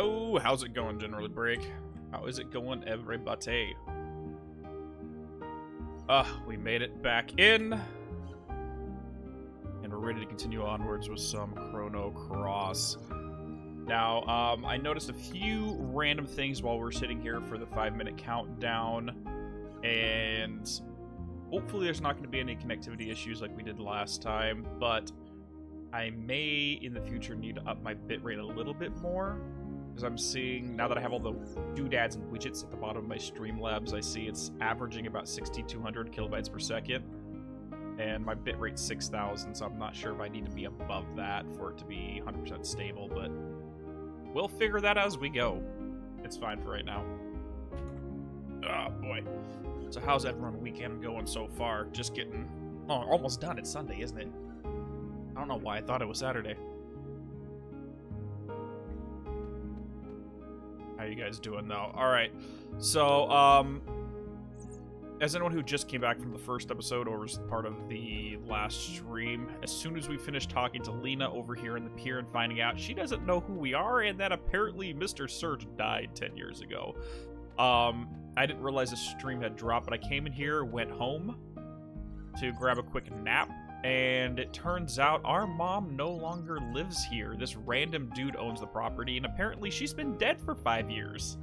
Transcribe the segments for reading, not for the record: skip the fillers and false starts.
Hello, how's it going, General Break? How is it going, everybody? We made it back in. And we're ready to continue onwards with some Chrono Cross. Now, I noticed a few random things while we're sitting here for the 5-minute countdown. And hopefully there's not going to be any connectivity issues like we did last time, but I may, in the future, need to up my bitrate a little bit more, because I'm seeing, now that I have all the doodads and widgets at the bottom of my Streamlabs, I see it's averaging about 6,200 kilobytes per second, and my bitrate's 6,000, so I'm not sure if I need to be above that for it to be 100% stable, but we'll figure that out as we go. It's fine for right now. Oh, boy. So how's everyone's weekend going so far? Just getting... Oh, almost done. It's Sunday, isn't it? I don't know why I thought it was Saturday. How you guys doing, though? Alright, so, as anyone who just came back from the first episode or was part of the last stream, as soon as we finished talking to Lena over here in the pier and finding out she doesn't know who we are and that apparently Mr. Surge died 10 years ago, I didn't realize the stream had dropped, but I came in here, went home to grab a quick nap, and it turns out our mom no longer lives here. This random dude owns the property, and apparently she's been dead for 5 years.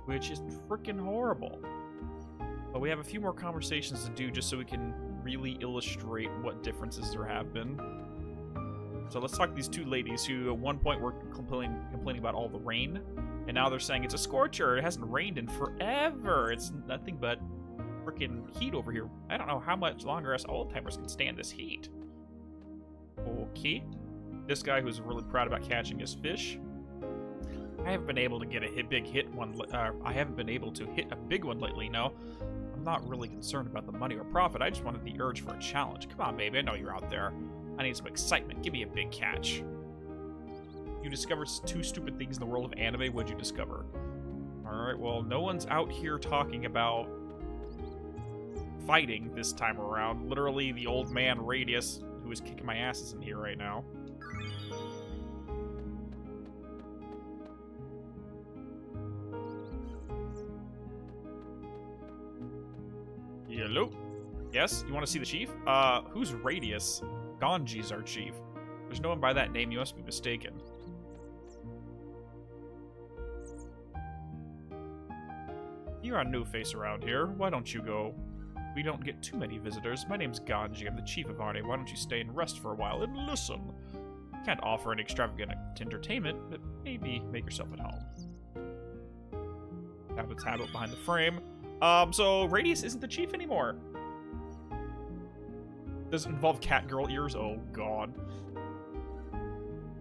Which is freaking horrible. But we have a few more conversations to do just so we can really illustrate what differences there have been. So let's talk to these two ladies who at one point were complaining about all the rain, and now they're saying it's a scorcher. It hasn't rained in forever. It's nothing but freaking heat over here. I don't know how much longer us old-timers can stand this heat. Okay. This guy who's really proud about catching his fish. I haven't been able to get a big one lately, no. I'm not really concerned about the money or profit. I just wanted the urge for a challenge. Come on, baby. I know you're out there. I need some excitement. Give me a big catch. You discovered 2 stupid things in the world of anime. What'd you discover? Alright, well, no one's out here talking about fighting this time around. Literally, the old man Radius, who is kicking my ass, is in here right now. Hello? Yes? You want to see the chief? Who's Radius? Ganji's our chief. There's no one by that name. You must be mistaken. You're a new face around here. Why don't you go? We don't get too many visitors. My name's Ganji. I'm the chief of Arne. Why don't you stay and rest for a while and listen? Can't offer an extravagant entertainment, but maybe make yourself at home. Have a tablet behind the frame. So Radius isn't the chief anymore. Does it involve catgirl ears? Oh, God.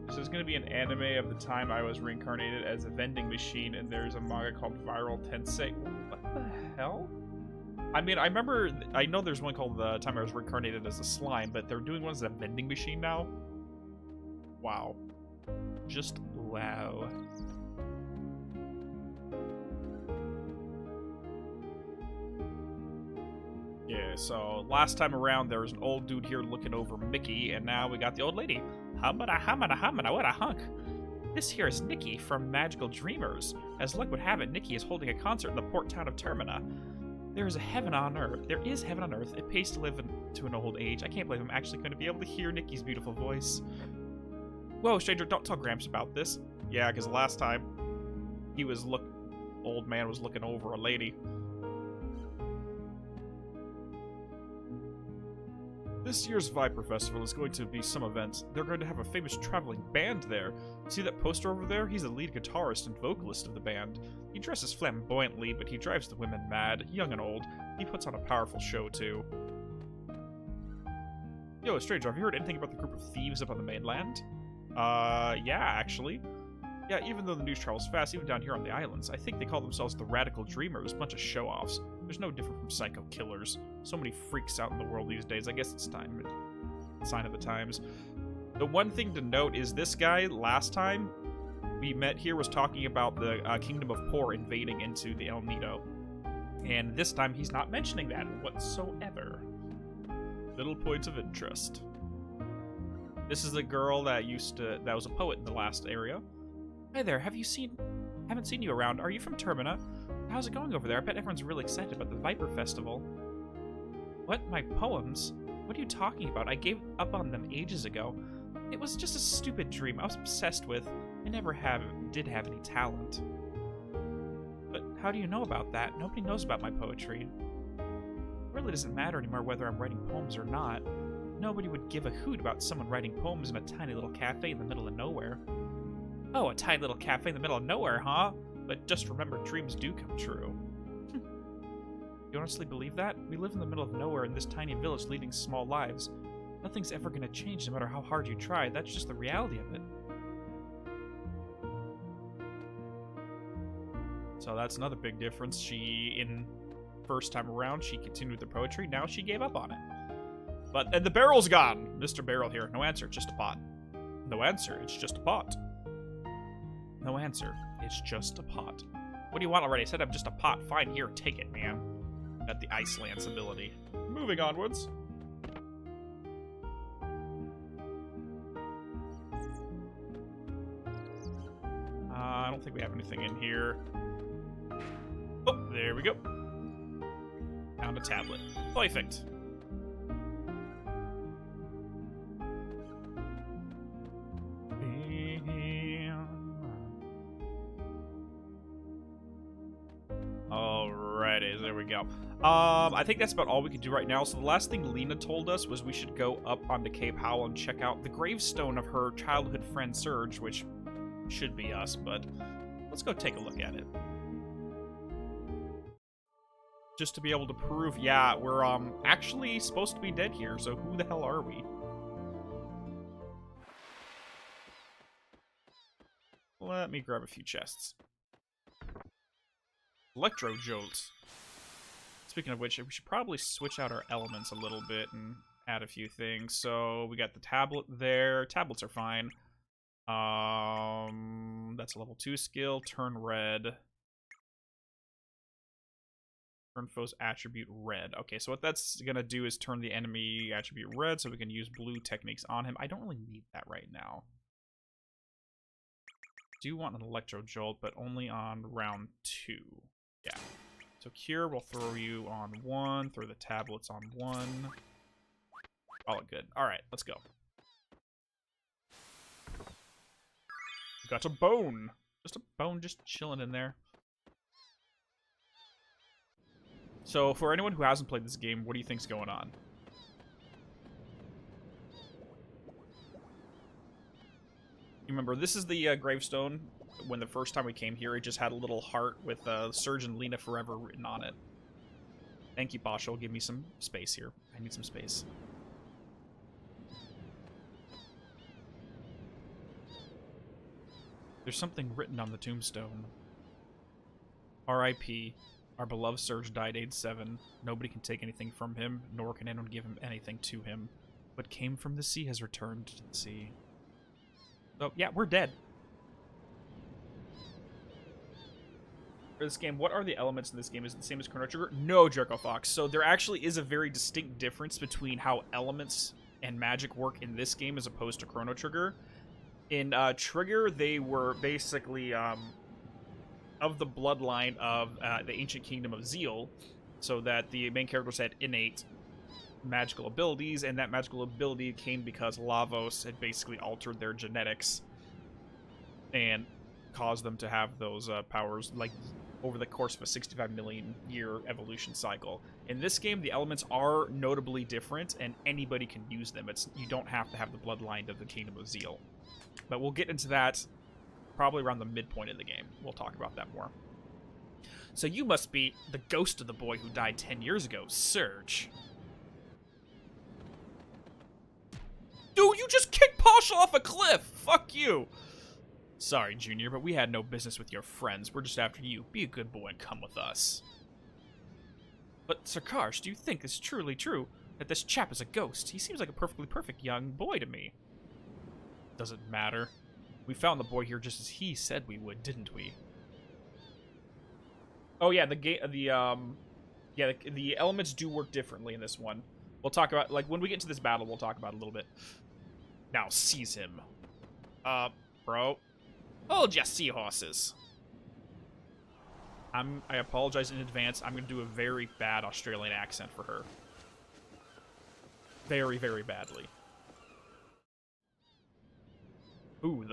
This is going to be an anime of the time I was reincarnated as a vending machine, and there's a manga called Viral Tensei. What the hell? I mean, I know there's one called The Time I Was Reincarnated as a Slime, but they're doing ones as a vending machine now? Wow. Just wow. Yeah, so last time around there was an old dude here looking over Mickey, and now we got the old lady. Hamada, what a hunk. This here is Nikki from Magical Dreamers. As luck would have it, Nikki is holding a concert in the port town of Termina. There is heaven on earth. It pays to live to an old age. I can't believe I'm actually going to be able to hear Nikki's beautiful voice. Whoa, stranger, don't tell Gramps about this. Yeah, because last time old man was looking over a lady. This year's Viper Festival is going to be some event. They're going to have a famous traveling band there. See that poster over there? He's the lead guitarist and vocalist of the band. He dresses flamboyantly, but he drives the women mad, young and old. He puts on a powerful show, too. Yo, stranger, have you heard anything about the group of thieves up on the mainland? Yeah, actually. Yeah, even though the news travels fast, even down here on the islands, I think they call themselves the Radical Dreamers, bunch of show-offs. There's no different from psycho killers. So many freaks out in the world these days. I guess it's time. Sign of the times. The one thing to note is this guy, last time we met here, was talking about the Kingdom of Poor invading into the El Nido. And this time he's not mentioning that whatsoever. Little points of interest. This is the girl that was a poet in the last area. Hi there, haven't seen you around. Are you from Termina? How's it going over there? I bet everyone's really excited about the Viper Festival. What? My poems? What are you talking about? I gave up on them ages ago. It was just a stupid dream I was obsessed with. I never did have any talent. But how do you know about that? Nobody knows about my poetry. It really doesn't matter anymore whether I'm writing poems or not. Nobody would give a hoot about someone writing poems in a tiny little cafe in the middle of nowhere. Oh, a tiny little cafe in the middle of nowhere, huh? But just remember, dreams do come true. You honestly believe that? We live in the middle of nowhere in this tiny village leading small lives. Nothing's ever gonna change no matter how hard you try. That's just the reality of it. So that's another big difference. First time around, she continued with the poetry. Now she gave up on it. And the barrel's gone. Mr. Barrel here. No answer, just a pot. No answer, it's just a pot. No answer, it's just a pot. What do you want already? I said I'm just a pot. Fine, here, take it, man. Got the Ice Lance ability. Moving onwards. I don't think we have anything in here. Oh, there we go. Found a tablet. Perfect. Alrighty, there we go. I think that's about all we can do right now. So the last thing Lena told us was we should go up onto Cape Howell and check out the gravestone of her childhood friend Serge, which should be us, but let's go take a look at it. Just to be able to prove, yeah, we're actually supposed to be dead here, so who the hell are we? Let me grab a few chests. Electro Jolt. Speaking of which, we should probably switch out our elements a little bit and add a few things. So we got the tablet there. Tablets are fine. That's a level 2 skill. Turn red. Turn foe's attribute red. Okay, so what that's gonna do is turn the enemy attribute red, so we can use blue techniques on him. I don't really need that right now. Do want an Electro Jolt, but only on round 2. Yeah. So Cure will throw you on 1, throw the tablets on 1. All good. Alright, let's go. Got a bone. Just a bone just chilling in there. So, for anyone who hasn't played this game, what do you think's going on? You remember, this is the gravestone. When the first time we came here, it just had a little heart with Serge and Lena Forever written on it. Thank you, Basho. Give me some space here. I need some space. There's something written on the tombstone. R.I.P. Our beloved Serge died age 7. Nobody can take anything from him, nor can anyone give him anything to him. What came from the sea has returned to the sea. So, yeah, we're dead. For this game, what are the elements in this game? Is it the same as Chrono Trigger? No, Jerko Fox. So there actually is a very distinct difference between how elements and magic work in this game as opposed to Chrono Trigger. In Trigger, they were basically of the bloodline of the ancient kingdom of Zeal, so that the main characters had innate magical abilities, and that magical ability came because Lavos had basically altered their genetics and caused them to have those powers, like, over the course of a 65 million year evolution cycle. In this game, the elements are notably different, and anybody can use them. You don't have to have the bloodline of the Kingdom of Zeal. But we'll get into that probably around the midpoint of the game. We'll talk about that more. So you must be the ghost of the boy who died 10 years ago, Serge. Dude, you just kicked Pasha off a cliff! Fuck you! Sorry, Junior, but we had no business with your friends. We're just after you. Be a good boy and come with us. But, Sarkarsh, do you think it's truly true that this chap is a ghost? He seems like a perfectly perfect young boy to me. Doesn't matter. We found the boy here just as he said we would, didn't we? Oh yeah, the elements do work differently in this one. We'll talk about, like, when we get to this battle, we'll talk about it a little bit. Now seize him. Bro. Hold ya, seahorses. I apologize in advance. I'm going to do a very bad Australian accent for her. Very, very badly. Ooh,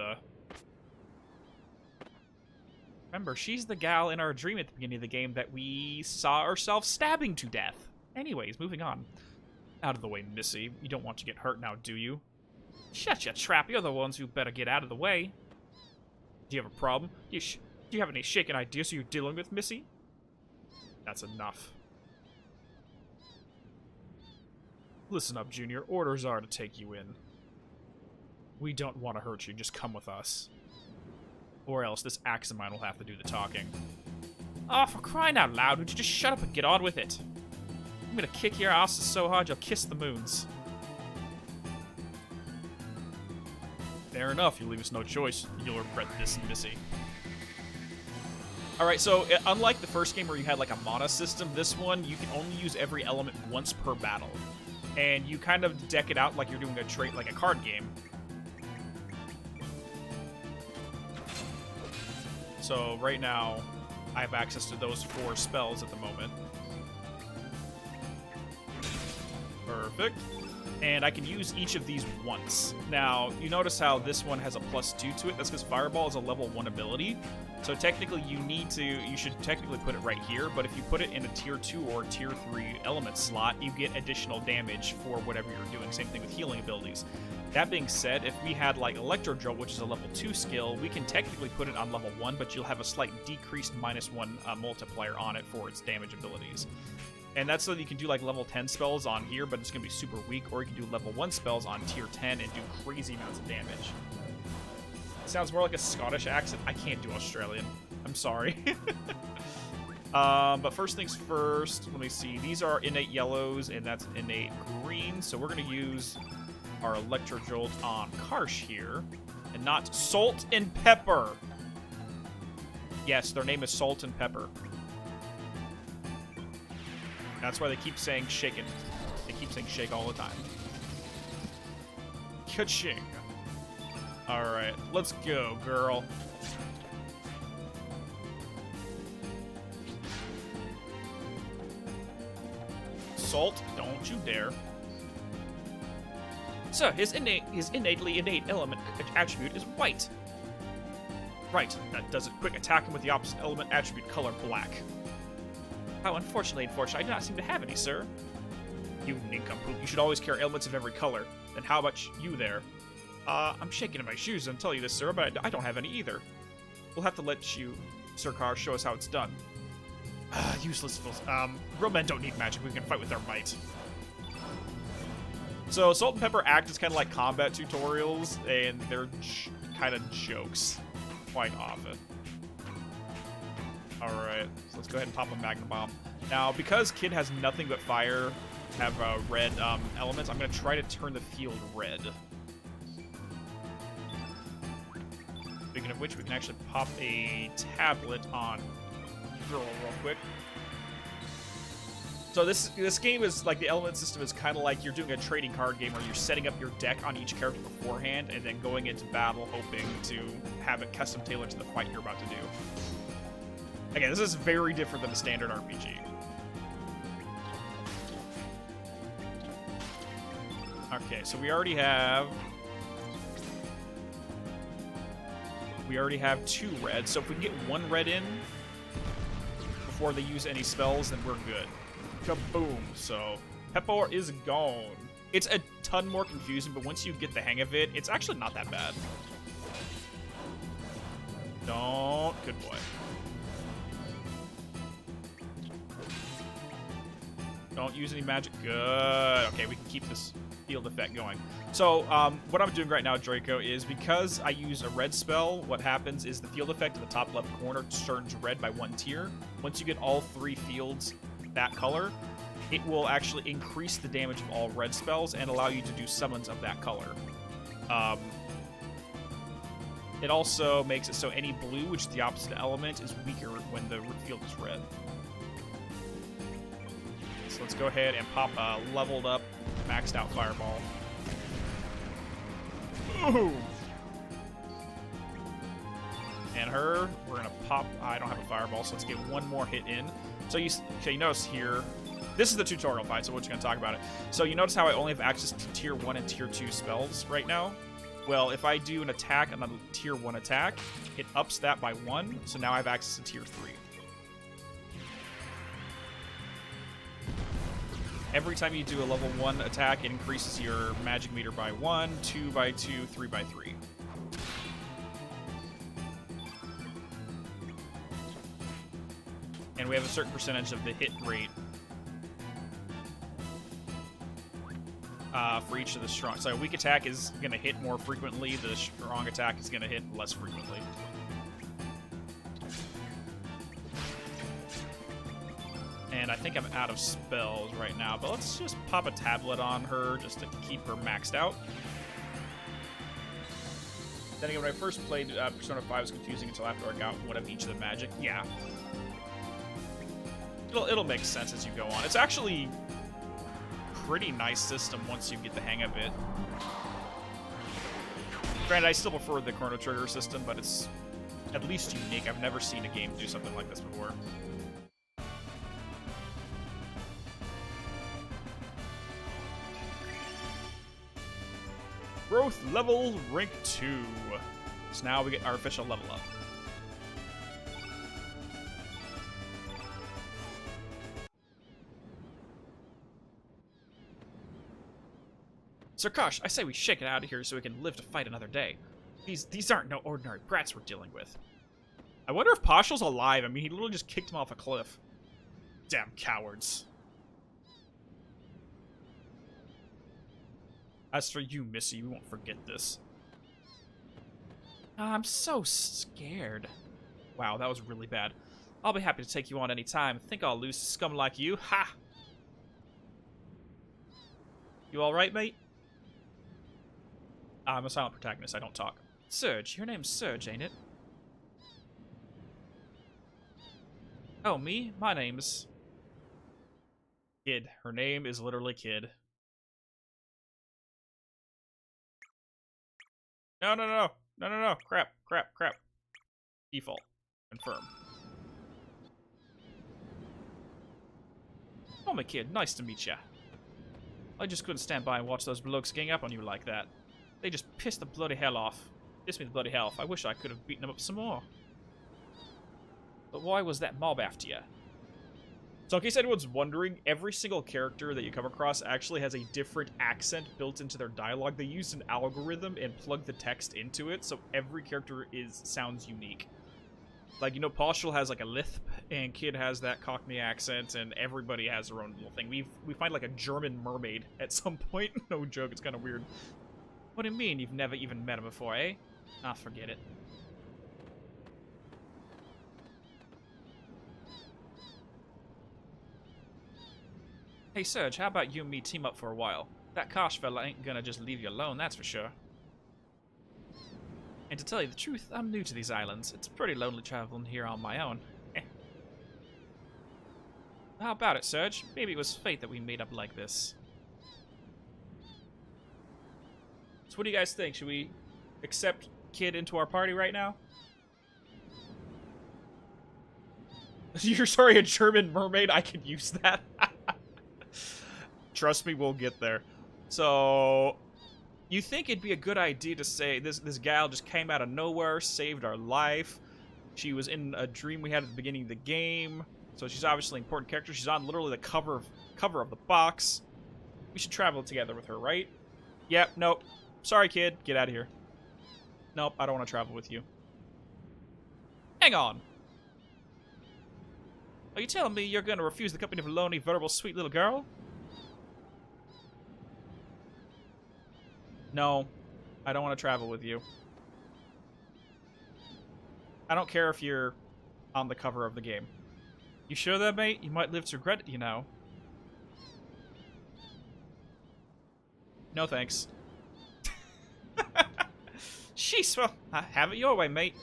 Remember, she's the gal in our dream at the beginning of the game that we saw ourselves stabbing to death. Anyways, moving on. Out of the way, Missy. You don't want to get hurt now, do you? Shut your trap. You're the ones who better get out of the way. Do you have a problem? Do you have any shaken ideas you're dealing with, Missy? That's enough. Listen up, Junior. Orders are to take you in. We don't want to hurt you. Just come with us. Or else this axe of mine will have to do the talking. Oh, for crying out loud, would you just shut up and get on with it? I'm gonna kick your asses so hard you'll kiss the moons. Fair enough, you leave us no choice. You'll regret this, Missy. Alright, so unlike the first game where you had like a mana system, this one you can only use every element once per battle. And you kind of deck it out like you're doing a trait like a card game. So right now, I have access to those 4 spells at the moment. Perfect. And I can use each of these once. Now, you notice how this one has a +2 to it? That's because Fireball is a level 1 ability. So technically you should technically put it right here, but if you put it in a tier 2 or tier 3 element slot, you get additional damage for whatever you're doing. Same thing with healing abilities. That being said, if we had like Electro Jolt, which is a level 2 skill, we can technically put it on level 1, but you'll have a slight decreased -1 multiplier on it for its damage abilities. And that's so that you can do like level 10 spells on here, but it's going to be super weak, or you can do level 1 spells on tier 10 and do crazy amounts of damage. It sounds more like a Scottish accent. I can't do Australian. I'm sorry. But first things first, let me see. These are innate yellows, and that's innate green, so we're going to use our Electro Jolt on Karsh here, and not Salt and Pepper. Yes, their name is Salt and Pepper. That's why they keep saying shaken. They keep saying shake all the time. Ka-ching. Alright, let's go, girl. Salt, don't you dare. Sir, his innately innate element attribute is white. Right, that does it. Quick, attack him with the opposite element attribute color, black. How unfortunately, I do not seem to have any, sir. You nincompoop. You should always carry elements of every color. Then how about you there? I'm shaking in my shoes and tell you this, sir, but I don't have any either. We'll have to let you, Sir Carr, show us how it's done. Useless fools. Real men don't need magic. We can fight with our might. So, Salt and Pepper act as kind of like combat tutorials, and they're kind of jokes quite often. Alright, so let's go ahead and pop a Magnum Bomb. Now, because Kid has nothing but fire, have red elements, I'm going to try to turn the field red. Speaking of which, we can actually pop a tablet on Girl real quick. So this game is, like, the element system is kind of like you're doing a trading card game where you're setting up your deck on each character beforehand and then going into battle hoping to have it custom tailored to the fight you're about to do. Again, this is very different than a standard RPG. Okay, so we already have 2 red, so if we can get 1 red in before they use any spells, then we're good. Kaboom! So, Pepper is gone. It's a ton more confusing, but once you get the hang of it, it's actually not that bad. Don't. Good boy. Don't use any magic. Good. Okay, we can keep this field effect going. So, what I'm doing right now, Draco, is because I use a red spell, what happens is the field effect in the top left corner turns red by 1 tier. Once you get all 3 fields that color, it will actually increase the damage of all red spells and allow you to do summons of that color. It also makes it so any blue, which is the opposite element, is weaker when the field is red. So let's go ahead and pop a leveled up, maxed out Fireball. Boom! And her, we're gonna pop. I don't have a fireball, so let's get one more hit in. So you notice here, this is the tutorial fight, so we're just gonna talk about it. So you notice how I only have access to tier 1 and tier 2 spells right now? Well, if I do an attack on a tier 1 attack, it ups that by 1, so now I have access to tier 3. Every time you do a level 1 attack, it increases your magic meter by 1, 2 by 2, 3 by 3. And we have a certain percentage of the hit rate for each of the strong. So a weak attack is going to hit more frequently. The strong attack is going to hit less frequently. And I think I'm out of spells right now, but let's just pop a tablet on her just to keep her maxed out. Then again, when I first played Persona 5, it was confusing until after I got one of each of the magic. Yeah. It'll make sense as you go on. It's actually a pretty nice system once you get the hang of it. Granted, I still prefer the Chrono Trigger system, but it's at least unique. I've never seen a game do something like this before. Growth level rank 2. So now we get our official level up. Sarkosh, I say we shake it out of here so we can live to fight another day. These aren't no ordinary brats we're dealing with. I wonder if Pashal's alive. I mean, he literally just kicked him off a cliff. Damn cowards. As for you, Missy, we won't forget this. I'm so scared. Wow, that was really bad. I'll be happy to take you on any time. Think I'll lose to scum like you? Ha! You alright, mate? I'm a silent protagonist, I don't talk. Serge, your name's Serge, ain't it? Oh, me? My name's... Kid. Her name is literally Kid. No. Crap. Default. Confirm. Oh, my kid. Nice to meet ya. I just couldn't stand by and watch those blokes gang up on you like that. They just pissed the bloody hell off. Pissed me the bloody hell off. I wish I could have beaten them up some more. But why was that mob after you? So in case anyone's wondering, every single character that you come across actually has a different accent built into their dialogue. They use an algorithm and plug the text into it, so every character sounds unique. Like, you know, Pauschal has like a lisp, and Kid has that Cockney accent, and everybody has their own little thing. We find like a German mermaid at some point. No joke, it's kind of weird. What do you mean you've never even met him before, eh? Ah, forget it. Hey, Serge, how about you and me team up for a while? That Kosh fella ain't gonna just leave you alone, that's for sure. And to tell you the truth, I'm new to these islands. It's pretty lonely traveling here on my own. How about it, Serge? Maybe it was fate that we made up like this. So what do you guys think? Should we accept Kid into our party right now? You're sorry, a German mermaid? I could use that. Trust me, we'll get there. So, you think it'd be a good idea to say this gal just came out of nowhere, saved our life. She was in a dream we had at the beginning of the game. So she's obviously an important character. She's on literally the cover of the box. We should travel together with her, right? Yep, nope. Sorry, Kid. Get out of here. Nope, I don't want to travel with you. Hang on. Are you telling me you're going to refuse the company of a lonely, vulnerable, sweet little girl? No, I don't want to travel with you. I don't care if you're on the cover of the game. You sure that, mate? You might live to regret it, you know. No thanks. Sheesh, well, have it your way, mate.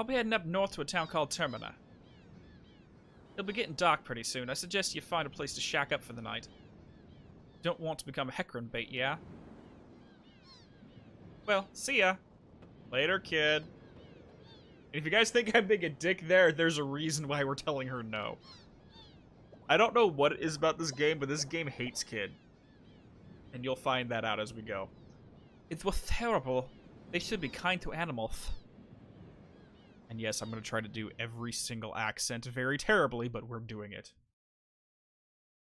I'll be heading up north to a town called Termina. It'll be getting dark pretty soon. I suggest you find a place to shack up for the night. Don't want to become a Hecarim bait, yeah? Well, see ya. Later, kid. And if you guys think I'm being a dick there's a reason why we're telling her no. I don't know what it is about this game, but this game hates kid. And you'll find that out as we go. It was terrible. They should be kind to animals. And yes, I'm going to try to do every single accent very terribly, but we're doing it.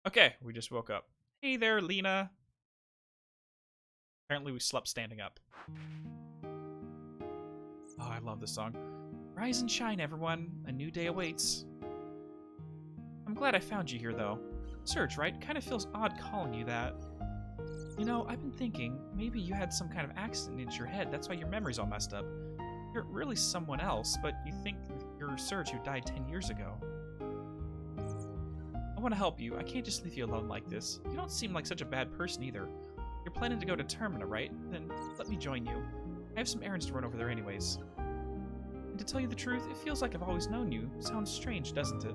Okay, we just woke up. Hey there, Lena. Apparently we slept standing up. Oh, I love this song. Rise and shine, everyone. A new day awaits. I'm glad I found you here, though. Serge, right? Kind of feels odd calling you that. You know, I've been thinking, maybe you had some kind of accident into your head. That's why your memory's all messed up. You're really someone else, but you think you're Serge who died 10 years ago. I want to help you. I can't just leave you alone like this. You don't seem like such a bad person either. You're planning to go to Termina, right? Then let me join you. I have some errands to run over there anyways. And to tell you the truth, it feels like I've always known you. Sounds strange, doesn't it?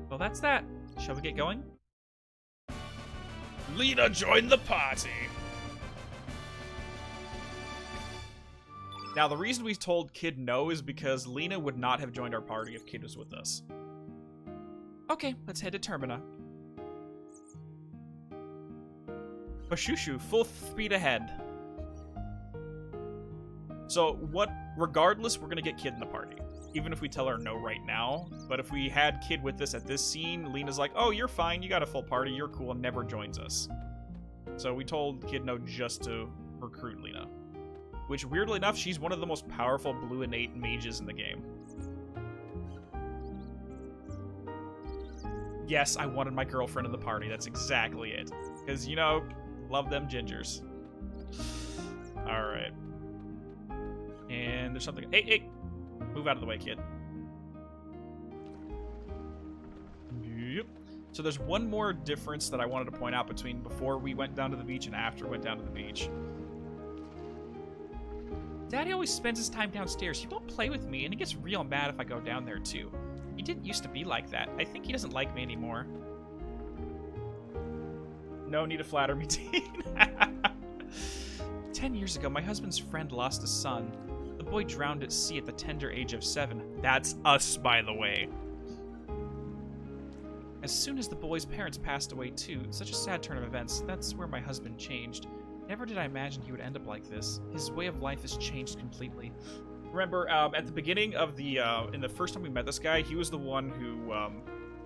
Well, that's that. Shall we get going? Lena joined the party! Now, the reason we told Kid no is because Lena would not have joined our party if Kid was with us. Okay, let's head to Termina. Bashushu, full speed ahead. So, regardless, we're gonna get Kid in the party. Even if we tell her no right now. But if we had Kid with us at this scene, Lena's like, oh, you're fine, you got a full party, you're cool, and never joins us. So we told Kid no just to recruit Lena. Which, weirdly enough, she's one of the most powerful blue innate mages in the game. Yes, I wanted my girlfriend in the party, that's exactly it. Because, you know, love them gingers. Alright. And there's something... Hey! Move out of the way, kid. Yep. So there's one more difference that I wanted to point out between before we went down to the beach and after we went down to the beach. Daddy always spends his time downstairs. He won't play with me, and he gets real mad if I go down there, too. He didn't used to be like that. I think he doesn't like me anymore. No need to flatter me, teen. 10 years ago, my husband's friend lost a son. The boy drowned at sea at the tender age of 7. That's us, by the way. As soon as the boy's parents passed away, too, such a sad turn of events, that's where my husband changed. Never did I imagine he would end up like this. His way of life has changed completely. Remember, at the beginning of the, in the first time we met this guy, he was the one who,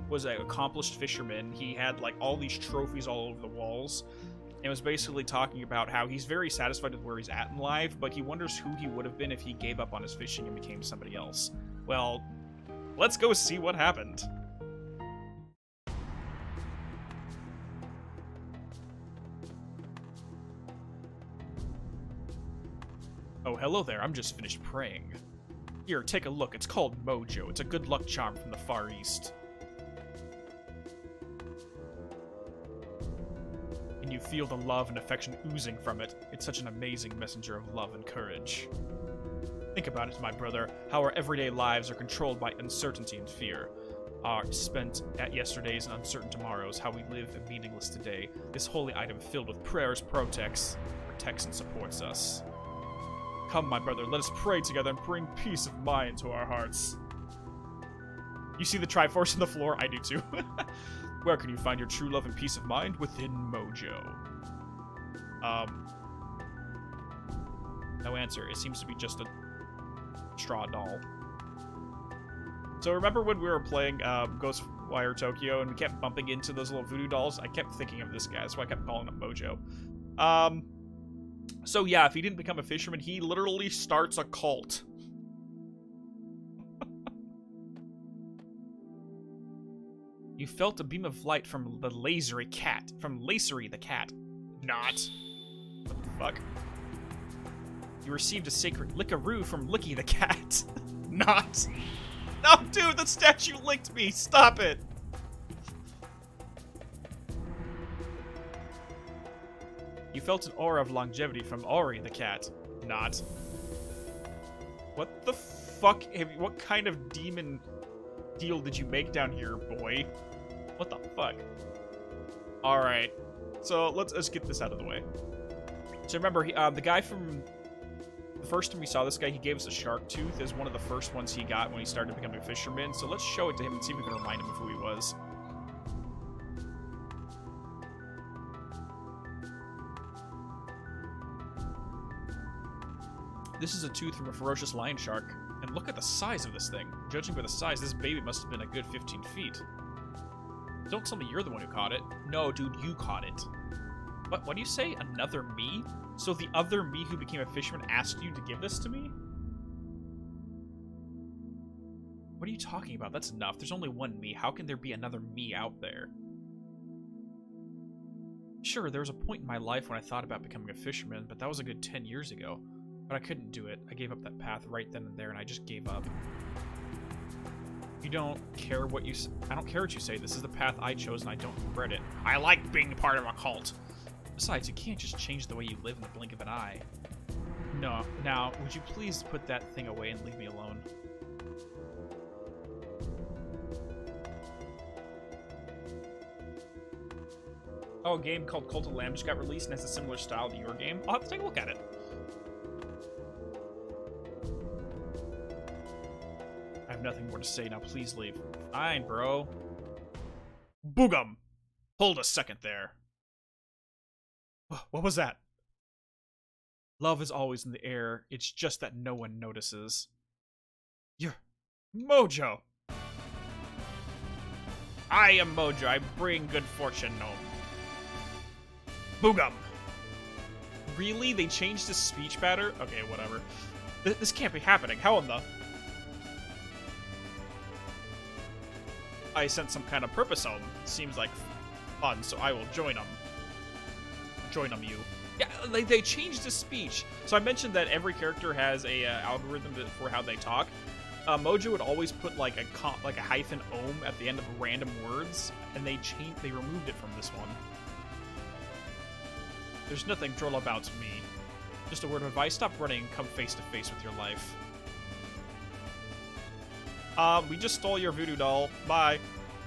was an accomplished fisherman. He had, like, all these trophies all over the walls. And was basically talking about how he's very satisfied with where he's at in life, but he wonders who he would have been if he gave up on his fishing and became somebody else. Well, let's go see what happened. Oh, hello there. I'm just finished praying. Here, take a look. It's called Mojo. It's a good luck charm from the Far East. And you feel the love and affection oozing from it. It's such an amazing messenger of love and courage. Think about it, my brother, how our everyday lives are controlled by uncertainty and fear. Are spent at yesterdays and uncertain tomorrows, how we live a meaningless today. This holy item filled with prayers protects and supports us. Come, my brother, let us pray together and bring peace of mind to our hearts. You see the Triforce on the floor? I do too. Where can you find your true love and peace of mind? Within Mojo. No answer. It seems to be just a straw doll. So remember when we were playing Ghostwire Tokyo and we kept bumping into those little voodoo dolls? I kept thinking of this guy, so I kept calling him Mojo. So yeah, if he didn't become a fisherman, he literally starts a cult. You felt a beam of light from the Lasery cat. From Lasery the cat. Not. What the fuck? You received a sacred lickaroo from Licky the cat. Not. No, dude, the statue licked me. Stop it. You felt an aura of longevity from Ori the cat. Not. What the fuck? What kind of demon deal did you make down here, boy? What the fuck? Alright. So, let's get this out of the way. So remember, the guy from... The first time we saw this guy, he gave us a shark tooth as one of the first ones he got when he started becoming a fisherman. So let's show it to him and see if we can remind him of who he was. This is a tooth from a ferocious lion shark. And look at the size of this thing. Judging by the size, this baby must have been a good 15 feet. Don't tell me you're the one who caught it. No, dude, you caught it. What do you say? Another me? So the other me who became a fisherman asked you to give this to me? What are you talking about? That's enough. There's only one me. How can there be another me out there? Sure, there was a point in my life when I thought about becoming a fisherman, but that was a good 10 years ago. But I couldn't do it. I gave up that path right then and there, and I just gave up. You don't care what you... I don't care what you say. This is the path I chose, and I don't regret it. I like being part of a cult. Besides, you can't just change the way you live in the blink of an eye. No. Now, would you please put that thing away and leave me alone? Oh, a game called Cult of Lamb just got released and has a similar style to your game. I'll have to take a look at it. I have nothing more to say now. Please leave. Fine, bro. Boogum! Hold a second there. What was that? Love is always in the air. It's just that no one notices. You're Mojo. I am Mojo. I bring good fortune home. Boogum. Really? They changed the speech pattern? Okay, whatever. This can't be happening. How in the... I sense some kind of purpose home. Seems like fun, so I will join them. Join them, you. Yeah, they changed the speech. So I mentioned that every character has a algorithm for how they talk. Mojo would always put like a hyphen ohm at the end of random words, and they removed it from this one. There's nothing droll about me. Just a word of advice: stop running and come face to face with your life. We just stole your voodoo doll. Bye.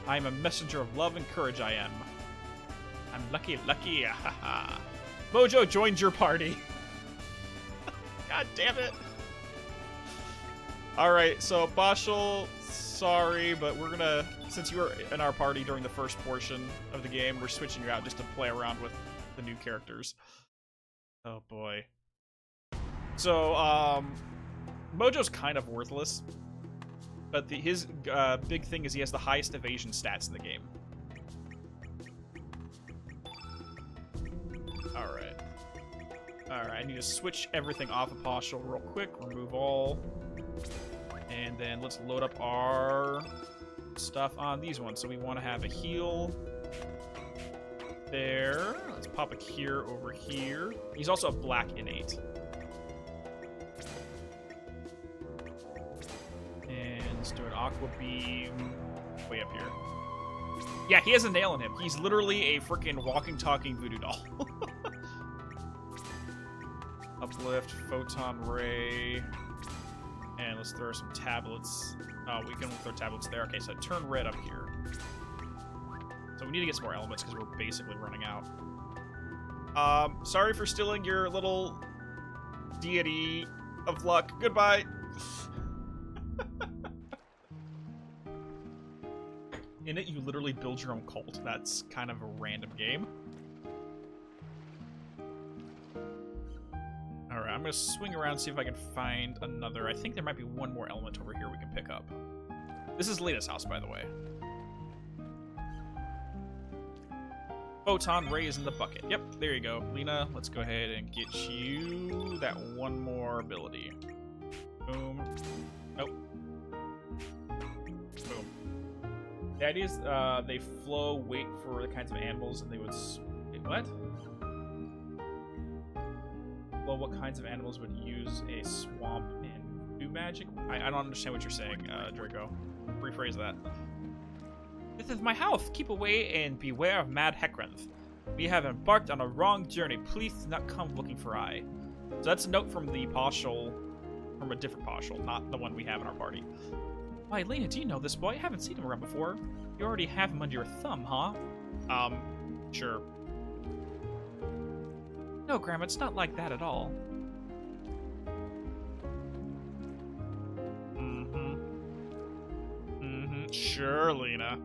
I am a messenger of love and courage. I am. I'm lucky. Haha. Mojo joined your party. God damn it. Alright, so Bashal, sorry, but we're gonna, since you were in our party during the first portion of the game, we're switching you out just to play around with the new characters. Oh boy. So, Mojo's kind of worthless, but his big thing is he has the highest evasion stats in the game. Alright. Alright, I need to switch everything off of Partial real quick. Remove all. And then let's load up our stuff on these ones. So we want to have a heal there. Let's pop a cure over here. He's also a black innate. And let's do an aqua beam way up here. Yeah, he has a nail in him. He's literally a freaking walking, talking voodoo doll. Uplift, photon ray, and let's throw some tablets. Oh, we can throw tablets there. Okay, so turn red up here. So we need to get some more elements because we're basically running out. Sorry for stealing your little deity of luck. Goodbye. In it, you literally build your own cult. That's kind of a random game. Alright, I'm gonna swing around, see if I can find another. I think there might be one more element over here we can pick up. This is Lena's house, by the way. Photon ray is in the bucket. Yep, there you go. Lena, let's go ahead and get you that one more ability. Boom. Nope. Boom. The idea is they flow, wait for the kinds of animals, and they would... Wait, what? Well, what kinds of animals would use a swamp in voodoo magic? I don't understand what you're saying, Draco. Rephrase that. This is my house. Keep away and beware of mad Heckranth. We have embarked on a wrong journey. Please do not come looking for I. So that's a note from the partial from a different poshel, not the one we have in our party. Why, Lena, do you know this boy? I haven't seen him around before. You already have him under your thumb, huh? Sure. No, Grandma, it's not like that at all. Sure, Lena.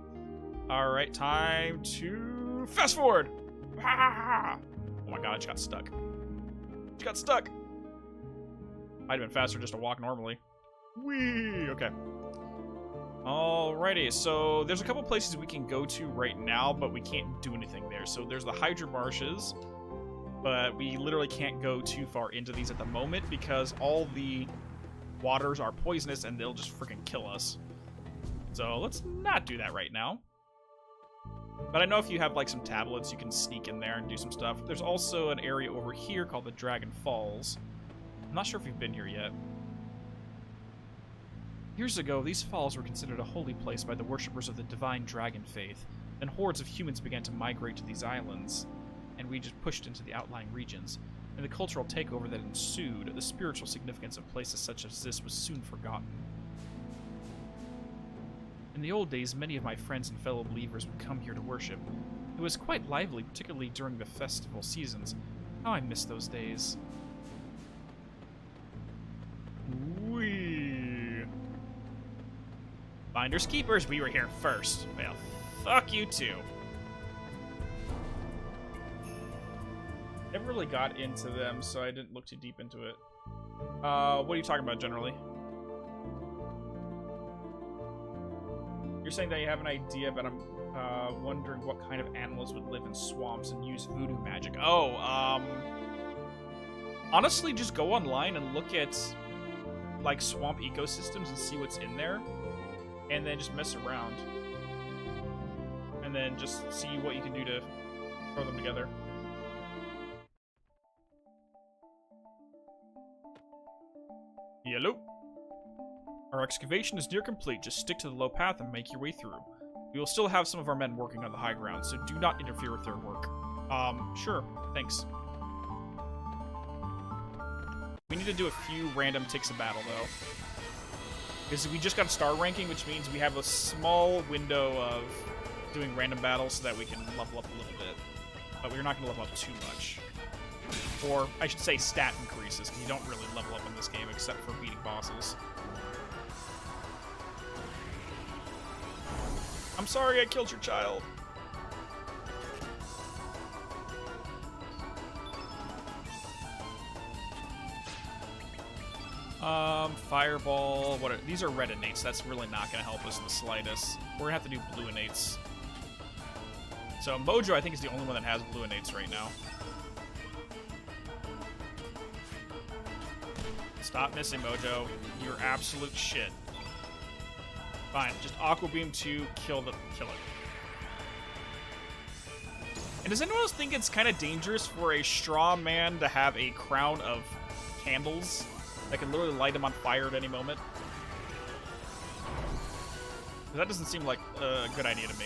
Alright, time to fast forward! Ah! Oh my god, I just got stuck. Just got stuck! Might have been faster just to walk normally. Whee! Okay. Alrighty, so there's a couple places we can go to right now, but we can't do anything there. So there's the Hydra Marshes, but we literally can't go too far into these at the moment because all the waters are poisonous and they'll just freaking kill us. So let's not do that right now. But I know if you have like some tablets, you can sneak in there and do some stuff. There's also an area over here called the Dragon Falls. I'm not sure if you've been here yet. Years ago, these falls were considered a holy place by the worshippers of the divine dragon faith. Then hordes of humans began to migrate to these islands, and we just pushed into the outlying regions. In the cultural takeover that ensued, the spiritual significance of places such as this was soon forgotten. In the old days, many of my friends and fellow believers would come here to worship. It was quite lively, particularly during the festival seasons. How I miss those days. Whee! Finders keepers, we were here first. Well, fuck you too. Never really got into them, so I didn't look too deep into it. What are you talking about generally? You're saying that you have an idea, but I'm wondering what kind of animals would live in swamps and use voodoo magic. Oh, honestly, just go online and look at, like, swamp ecosystems and see what's in there. And then just mess around. And then just see what you can do to throw them together. Hello? Our excavation is near complete. Just stick to the low path and make your way through. We will still have some of our men working on the high ground, so do not interfere with their work. Sure. Thanks. We need to do a few random ticks of battle, though. Because we just got star ranking, which means we have a small window of doing random battles so that we can level up a little bit. But we're not going to level up too much. Or, I should say, stat increases, because you don't really level up in this game except for beating bosses. I'm sorry I killed your child. Fireball, these are red innates. That's really not going to help us in the slightest. We're going to have to do blue innates. So Mojo, I think, is the only one that has blue innates right now. Stop missing, Mojo. You're absolute shit. Fine, just Aqua Beam to kill it. And does anyone else think it's kind of dangerous for a straw man to have a crown of candles that can literally light him on fire at any moment? That doesn't seem like a good idea to me.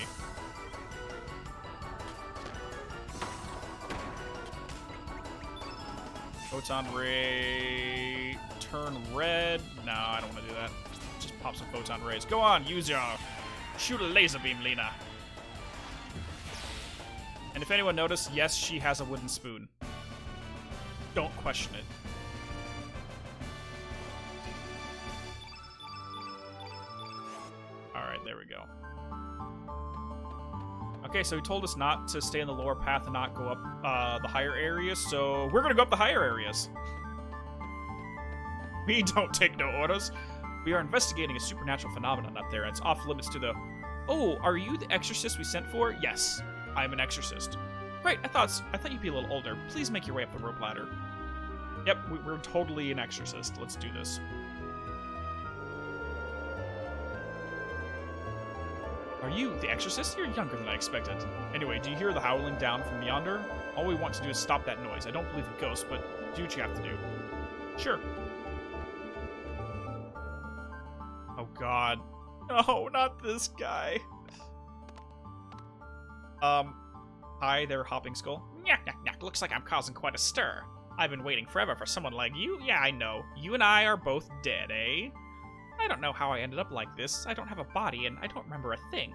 Photon Ray... Turn red. No, I don't want to do that. Just pop some photon rays. Go on, use your... Shoot a laser beam, Lena. And if anyone noticed, yes, she has a wooden spoon. Don't question it. Alright, there we go. Okay, so he told us not to stay in the lower path and not go up the higher areas, so we're gonna go up the higher areas. We don't take no orders. We are investigating a supernatural phenomenon up there, and it's off limits to the... Oh, are you the exorcist we sent for? Yes, I'm an exorcist. Great, I thought you'd be a little older. Please make your way up the rope ladder. Yep, we're totally an exorcist. Let's do this. Are you the exorcist? You're younger than I expected. Anyway, do you hear the howling down from yonder? All we want to do is stop that noise. I don't believe in ghosts, but do what you have to do. Sure. Oh god. No, not this guy. Hi there, Hopping Skull. Nyak, nyak, nyak. Looks like I'm causing quite a stir. I've been waiting forever for someone like you. Yeah, I know. You and I are both dead, eh? I don't know how I ended up like this. I don't have a body, and I don't remember a thing.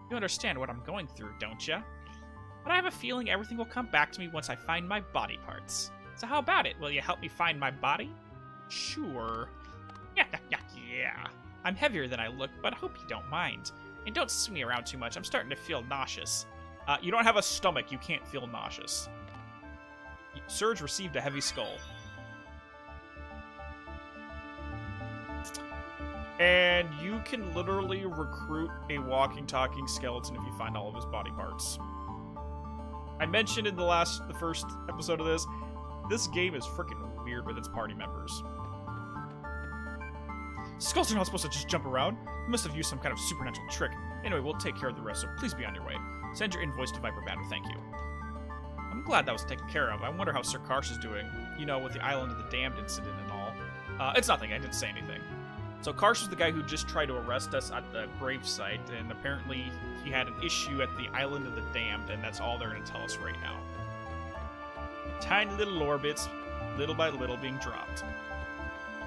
You understand what I'm going through, don't you? But I have a feeling everything will come back to me once I find my body parts. So how about it? Will you help me find my body? Sure. Yeah. I'm heavier than I look, but I hope you don't mind. And don't swing me around too much. I'm starting to feel nauseous. You don't have a stomach. You can't feel nauseous. Surge received a heavy skull. And you can literally recruit a walking, talking skeleton if you find all of his body parts. I mentioned in the first episode of this game is freaking weird with its party members. Skulls are not supposed to just jump around. You must have used some kind of supernatural trick. Anyway, we'll take care of the rest, so please be on your way. Send your invoice to Viper Banner, thank you. I'm glad that was taken care of. I wonder how Sir Karsh is doing. You know, with the Island of the Damned incident and all. It's nothing, I didn't say anything. So Karsh was the guy who just tried to arrest us at the gravesite, and apparently he had an issue at the Island of the Damned, and that's all they're going to tell us right now. Tiny little lore bits, little by little, being dropped.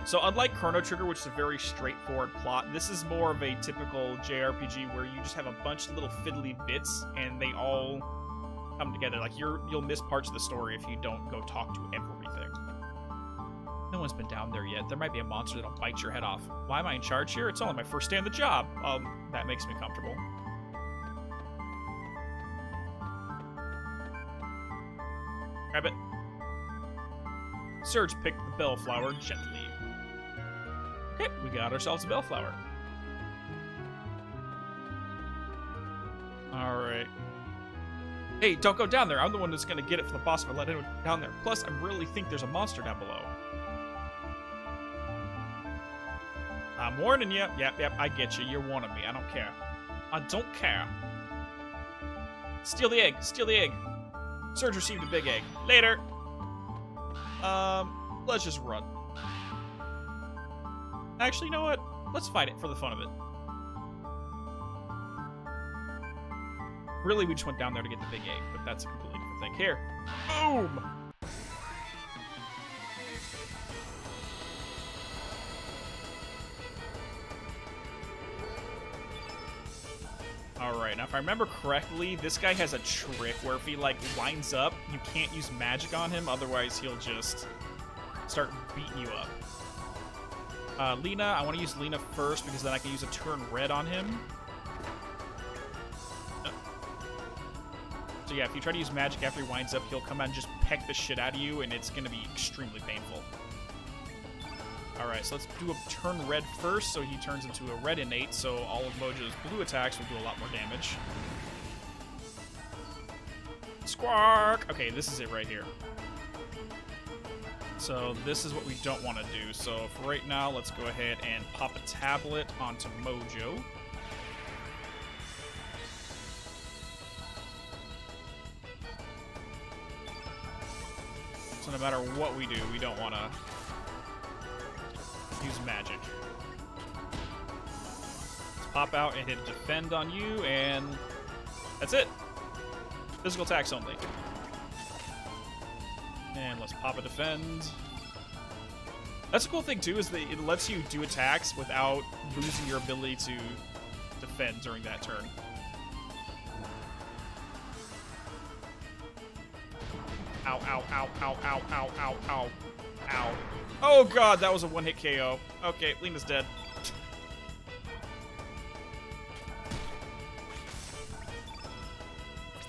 So unlike Chrono Trigger, which is a very straightforward plot, this is more of a typical JRPG where you just have a bunch of little fiddly bits, and they all come together. Like, you'll miss parts of the story if you don't go talk to everything. No one's been down there yet. There might be a monster that'll bite your head off. Why am I in charge here? It's only my first day on the job. That makes me comfortable. Grab it. Surge picked the bellflower gently. Okay, we got ourselves a bellflower. Alright. Hey, don't go down there. I'm the one that's gonna get it from the boss if I let anyone down there. Plus, I really think there's a monster down below. I'm warning you. Yep, I get you. You're warning me. I don't care. I don't care. Steal the egg. Steal the egg. Surge received a big egg. Later. Let's just run. Actually, you know what? Let's fight it for the fun of it. Really, we just went down there to get the big egg, but that's a completely different thing. Here. Boom! Alright, now if I remember correctly, this guy has a trick where if he, like, winds up, you can't use magic on him, otherwise he'll just start beating you up. Lena, I want to use Lena first because then I can use a turn red on him. So yeah, if you try to use magic after he winds up, he'll come out and just peck the shit out of you, and it's going to be extremely painful. Alright, so let's do a turn red first, so he turns into a red innate, so all of Mojo's blue attacks will do a lot more damage. Squawk! Okay, this is it right here. So this is what we don't want to do. So for right now, let's go ahead and pop a tablet onto Mojo. So no matter what we do, we don't want to use magic. Let's pop out and hit defend on you, and that's it. Physical attacks only. And let's pop a defend. That's a cool thing too, is that it lets you do attacks without losing your ability to defend during that turn. Ow, ow, ow, ow, ow, ow, ow, ow, ow. Oh god, that was a one-hit KO. Okay, Lena's dead.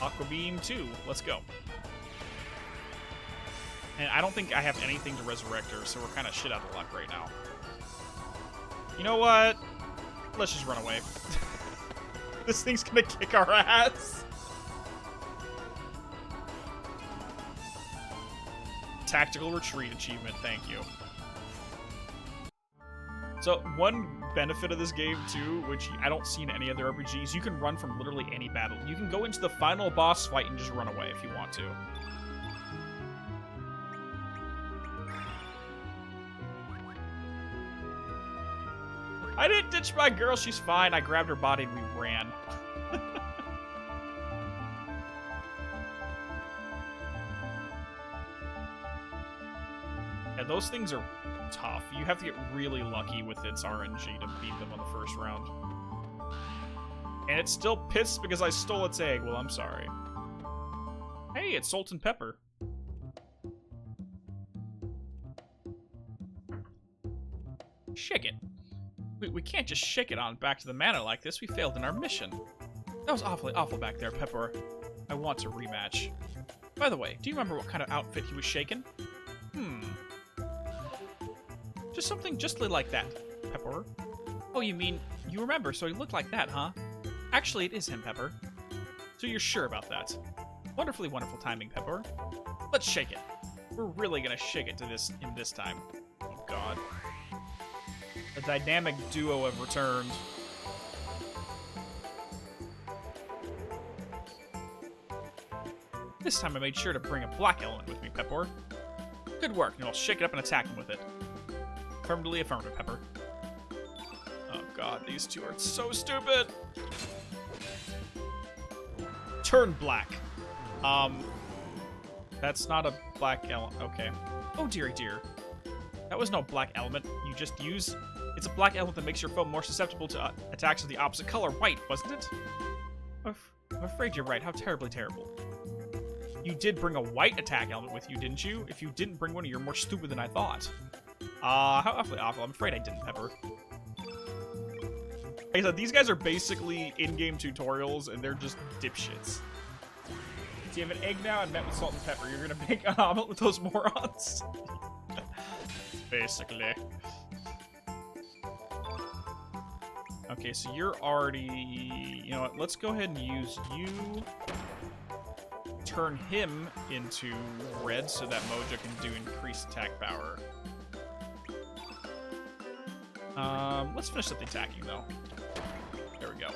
Aqua Beam 2. Let's go. And I don't think I have anything to resurrect her, so we're kind of shit out of luck right now. You know what? Let's just run away. This thing's gonna kick our ass. Tactical retreat achievement, thank you. So, one benefit of this game, too, which I don't see in any other RPGs, you can run from literally any battle. You can go into the final boss fight and just run away if you want to. I didn't ditch my girl, she's fine. I grabbed her body and we ran. those things are tough. You have to get really lucky with its RNG to beat them on the first round. And it's still pissed because I stole its egg. Well, I'm sorry. Hey, it's salt and pepper. Shake it. We can't just shake it on back to the manor like this. We failed in our mission. That was awful back there, Pepper. I want to rematch. By the way, do you remember what kind of outfit he was shaking? Just something justly like that, Pepper. Oh, you mean you remember, so he looked like that, huh? Actually, it is him, Pepper. So you're sure about that? Wonderfully wonderful timing, Pepper. Let's shake it. We're really gonna shake it in this time. Oh, God. The dynamic duo have returned. This time I made sure to bring a black element with me, Pepper. Good work, and I'll shake it up and attack him with it. Affirmatively affirmative, Pepper. Oh god, these two are so stupid! Turn black. That's not a black element. Okay. Oh dearie dear. That was no black element. You just use... It's a black element that makes your foe more susceptible to attacks of the opposite color, white, wasn't it? I'm afraid you're right. How terribly terrible. You did bring a white attack element with you, didn't you? If you didn't bring one, you're more stupid than I thought. How awfully awful. I'm afraid I didn't, Pepper. Like I said, these guys are basically in-game tutorials, and they're just dipshits. So you have an egg now and met with salt and pepper. You're gonna make an omelet with those morons? Basically. Okay, so you're already... You know what? Let's go ahead and use you. Turn him into red so that Mojo can do increased attack power. Let's finish up the attacking, though. There we go.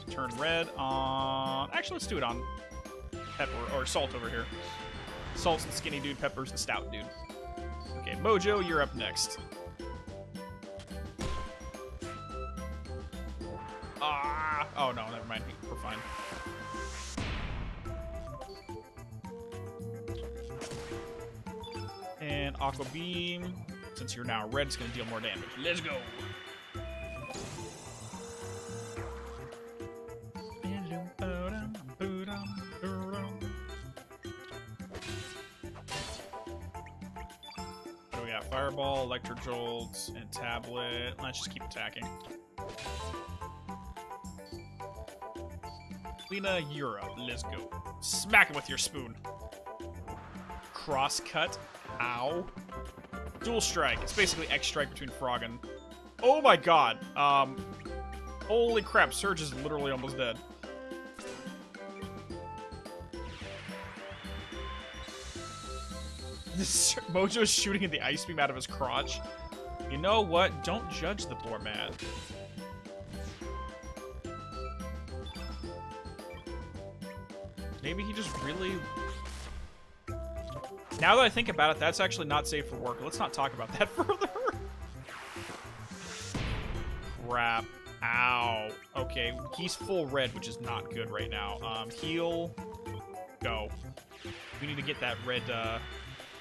Turn red on... Actually, let's do it on Pepper, or Salt over here. Salt's the skinny dude, Pepper's the stout dude. Okay, Mojo, you're up next. Ah! Oh, no, never mind. We're fine. And Aqua Beam. Since you're now red, it's going to deal more damage. Let's go! What do we got? Fireball, Electrojolt, and Tablet. Let's just keep attacking. Lena, you're up. Let's go. Smack it with your spoon. Cross cut. Ow. Dual strike. It's basically X strike between Frog and... Oh my god. Holy crap. Surge is literally almost dead. Mojo's shooting at the ice beam out of his crotch. You know what? Don't judge the poor man. Maybe he just really... Now that I think about it, that's actually not safe for work. Let's not talk about that further. Crap. Ow. Okay, he's full red, which is not good right now. Heal. Go. We need to get that red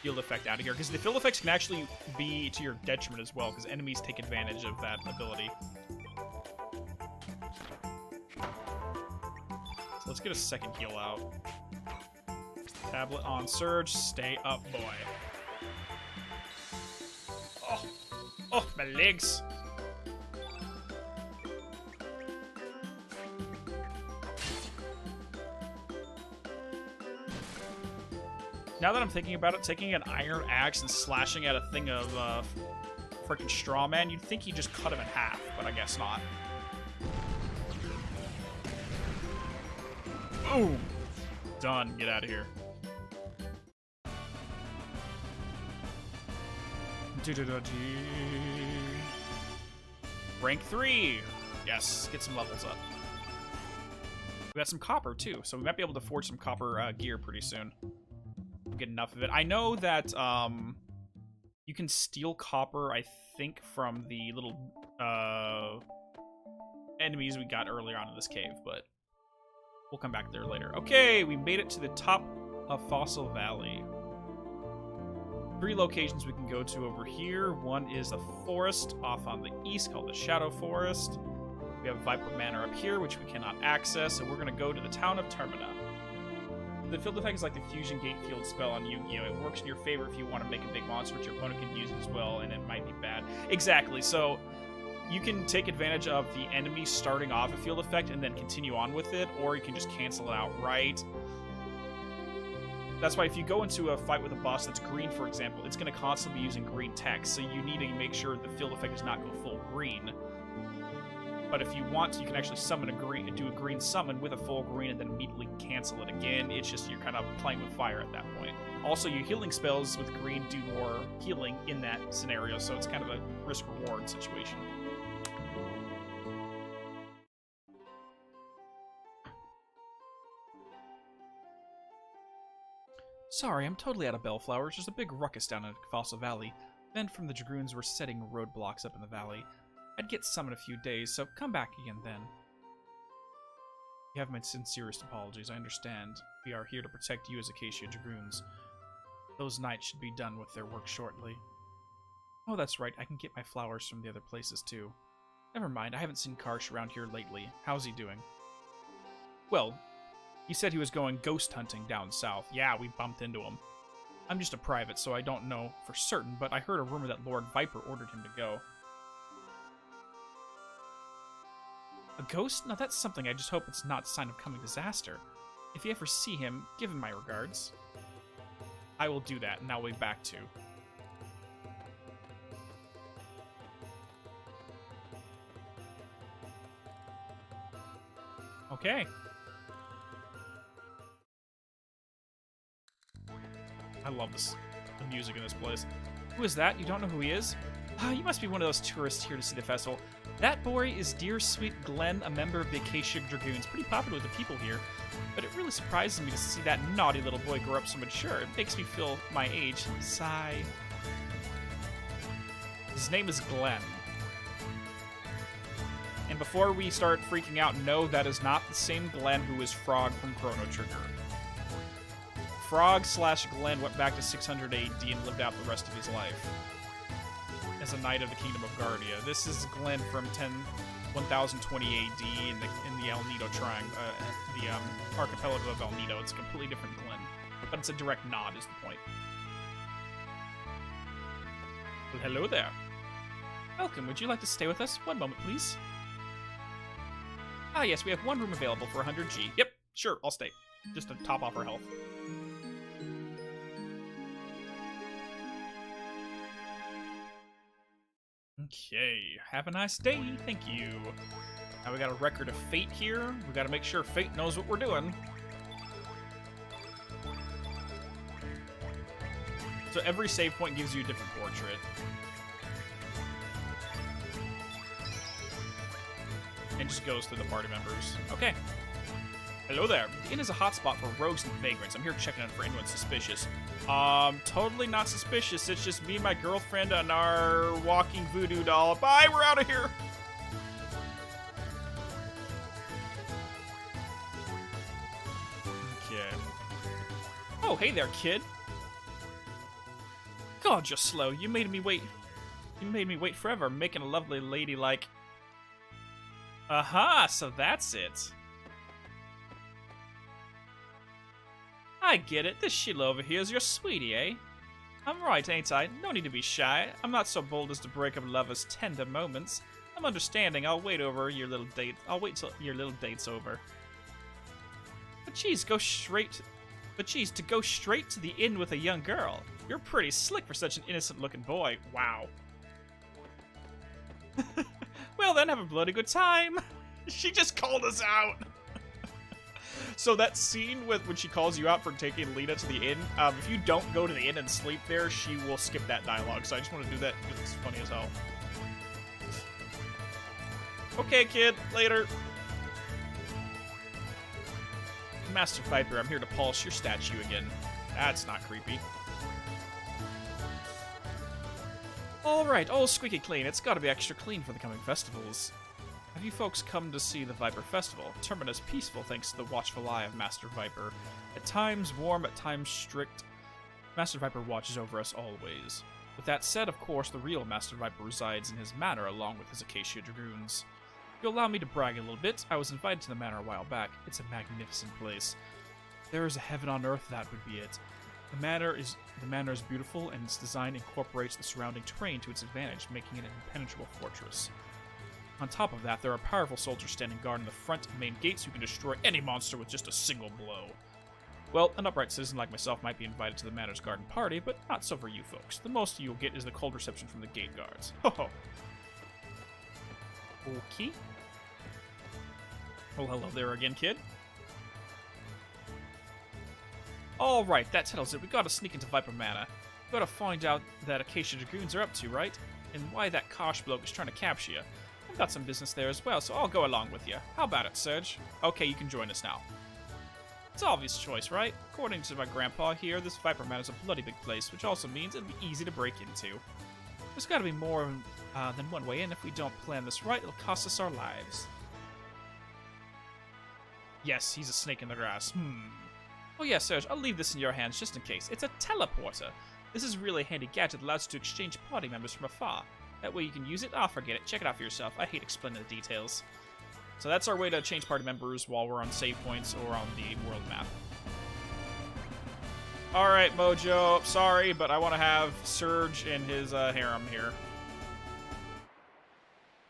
field effect out of here, because the field effects can actually be to your detriment as well, because enemies take advantage of that ability. So let's get a second heal out. Tablet on Surge. Stay up, boy. Oh. Oh, my legs. Now that I'm thinking about it, taking an iron axe and slashing at a thing of freaking straw man, you'd think you just cut him in half, but I guess not. Boom! Done. Get out of here. Rank 3! Yes, get some levels up. We got some copper, too, so we might be able to forge some copper gear pretty soon. We'll get enough of it. I know that you can steal copper, I think, from the little enemies we got earlier on in this cave, but we'll come back there later. Okay, we made it to the top of Fossil Valley. 3 locations we can go to over here. One is a forest off on the east called the Shadow Forest. We have Viper Manor up here, which we cannot access, so we're going to go to the town of Termina. The field effect is like the Fusion Gate field spell on Yu-Gi-Oh! It works in your favor if you want to make a big monster, but your opponent can use it as well, and it might be bad. Exactly, so you can take advantage of the enemy starting off a field effect and then continue on with it, or you can just cancel it outright. That's why if you go into a fight with a boss that's green, for example, it's going to constantly be using green text, so you need to make sure the field effect does not go full green. But if you want to, you can actually summon do a green summon with a full green and then immediately cancel it again. It's just you're kind of playing with fire at that point. Also, your healing spells with green do more healing in that scenario, so it's kind of a risk-reward situation. Sorry, I'm totally out of Bellflower. It's just a big ruckus down in Fossil Valley. Men from the Dragoons were setting roadblocks up in the valley. I'd get some in a few days, so come back again then. You have my sincerest apologies, I understand. We are here to protect you as Acacia Dragoons. Those knights should be done with their work shortly. Oh, that's right, I can get my flowers from the other places too. Never mind, I haven't seen Karsh around here lately. How's he doing? Well, he said he was going ghost hunting down south. Yeah, we bumped into him. I'm just a private, so I don't know for certain, but I heard a rumor that Lord Viper ordered him to go. A ghost? Now that's something. I just hope it's not a sign of coming disaster. If you ever see him, give him my regards. I will do that, and now we'll be back to. Okay. I love the music in this place. Who is that? You don't know who he is? You must be one of those tourists here to see the festival. That boy is dear sweet Glenn, a member of the Acacia Dragoons. Pretty popular with the people here. But it really surprises me to see that naughty little boy grow up so mature. It makes me feel my age. Sigh. His name is Glenn. And before we start freaking out, no, that is not the same Glenn who is Frog from Chrono Trigger. Frog/Glenn went back to 600 AD and lived out the rest of his life as a knight of the Kingdom of Guardia. This is Glenn from 1020 AD in the El Nido Triangle, the archipelago of El Nido. It's a completely different Glenn, but it's a direct nod is the point. Well, hello there. Welcome. Would you like to stay with us? One moment, please. Ah, yes, we have one room available for 100G. Yep, sure, I'll stay. Just to top off our health. Okay, have a nice day. Thank you. Now we got a record of Fate here. We got to make sure Fate knows what we're doing. So every save point gives you a different portrait. And just goes through the party members. Okay. Hello there. The inn is a hotspot for rogues and vagrants. I'm here checking out for anyone suspicious. Totally not suspicious. It's just me, my girlfriend, and our walking voodoo doll. Bye, we're out of here. Okay. Oh, hey there, kid. God, you're slow. You made me wait. You made me wait forever, making a lovely lady like... Aha, so that's it. I get it. This Sheila over here is your sweetie, eh? I'm right, ain't I? No need to be shy. I'm not so bold as to break up lovers' tender moments. I'm understanding. I'll wait over your little date. I'll wait till your little date's over. But geez, to go straight to the inn with a young girl. You're pretty slick for such an innocent-looking boy. Wow. Well, then have a bloody good time. She just called us out. So that scene with when she calls you out for taking Lena to the inn, if you don't go to the inn and sleep there, she will skip that dialogue. So I just want to do that because it's funny as hell. Okay, kid. Later. Master Viper, I'm here to polish your statue again. That's not creepy. Alright, all squeaky clean. It's gotta be extra clean for the coming festivals. Have you folks come to see the Viper Festival? Termina's peaceful thanks to the watchful eye of Master Viper. At times warm, at times strict. Master Viper watches over us always. With that said, of course, the real Master Viper resides in his manor along with his Acacia Dragoons. If you'll allow me to brag a little bit, I was invited to the manor a while back. It's a magnificent place. If there is a heaven on earth, that would be it. The manor is beautiful, and its design incorporates the surrounding terrain to its advantage, making it an impenetrable fortress. On top of that, there are powerful soldiers standing guard in the front and main gates who can destroy any monster with just a single blow. Well, an upright citizen like myself might be invited to the manor's garden party, but not so for you folks. The most you'll get is the cold reception from the gate guards. Ho ho! Okay. Oh, hello there again, kid. Alright, that settles it. We gotta sneak into Viper Manor. We gotta find out that Acacia Dragoons are up to, right? And why that Kosh bloke is trying to capture you. I've got some business there as well, so I'll go along with you. How about it, Serge? Okay, you can join us now. It's an obvious choice, right? According to my grandpa here, this Viper Manor is a bloody big place, which also means it'll be easy to break into. There's gotta be more than one way in. If we don't plan this right, it'll cost us our lives. Yes, he's a snake in the grass. Oh yeah, Serge, I'll leave this in your hands just in case. It's a teleporter. This is really a handy gadget that allows you to exchange party members from afar. That way you can use it. Ah, forget it. Check it out for yourself. I hate explaining the details. So that's our way to change party members while we're on save points or on the world map. Alright, Mojo. Sorry, but I want to have Serge and his harem here.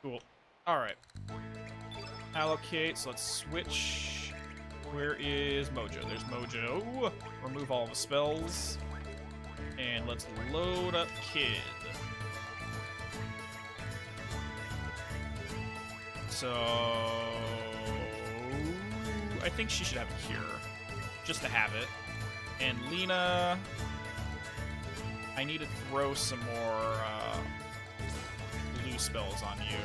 Cool. Alright. Allocate. So let's switch. Where is Mojo? There's Mojo. Remove all the spells. And let's load up Kid. So I think she should have a cure, just to have it. And Lena, I need to throw some more blue spells on you.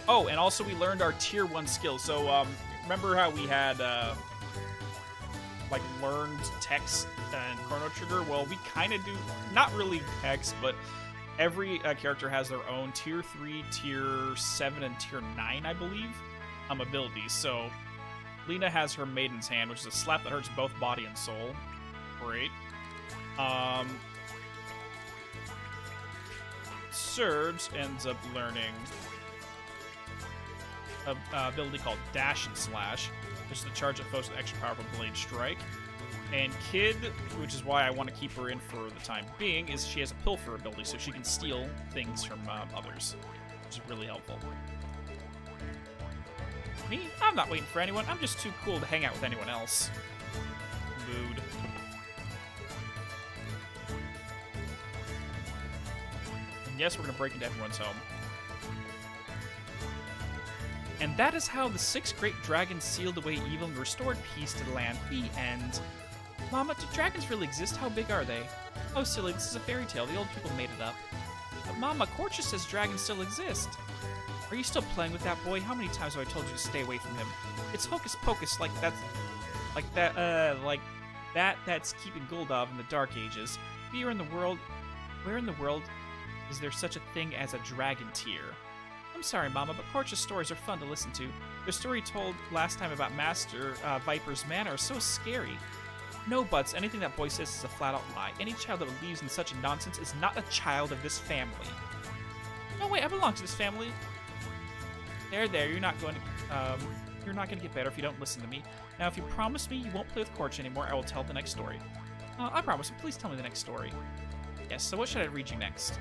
Oh, and also we learned our tier 1 skill. So remember how we had like learned text and Chrono Trigger? Well, we kind of do, not really text, but every character has their own tier 3, tier 7, and tier 9, I believe, abilities. So Lena has her Maiden's Hand, which is a slap that hurts both body and soul. Great. Serge ends up learning an ability called Dash and Slash, which is to charge at foes with extra powerful Blade Strike. And Kid, which is why I want to keep her in for the time being, is she has a Pilfer ability, so she can steal things from others, which is really helpful. Me? I'm not waiting for anyone. I'm just too cool to hang out with anyone else. Mood. And yes, we're going to break into everyone's home. And that is how the 6 great dragons sealed away evil and restored peace to the land. The end. Mama, do dragons really exist? How big are they? Oh, silly, this is a fairy tale. The old people made it up. But Mama, Corchus says dragons still exist. Are you still playing with that boy? How many times have I told you to stay away from him? It's hocus pocus that's keeping Guldov in the Dark Ages. Where in the world is there such a thing as a dragon tier? I'm sorry, Mama, but Corchus stories are fun to listen to. The story told last time about Master Viper's manor is so scary. No buts, anything that boy says is a flat-out lie. Any child that believes in such nonsense is not a child of this family. No, wait, I belong to this family. There, you're not going to get better if you don't listen to me. Now, if you promise me you won't play with Corch anymore, I will tell the next story. I promise, please tell me the next story. Yes, so what should I read you next?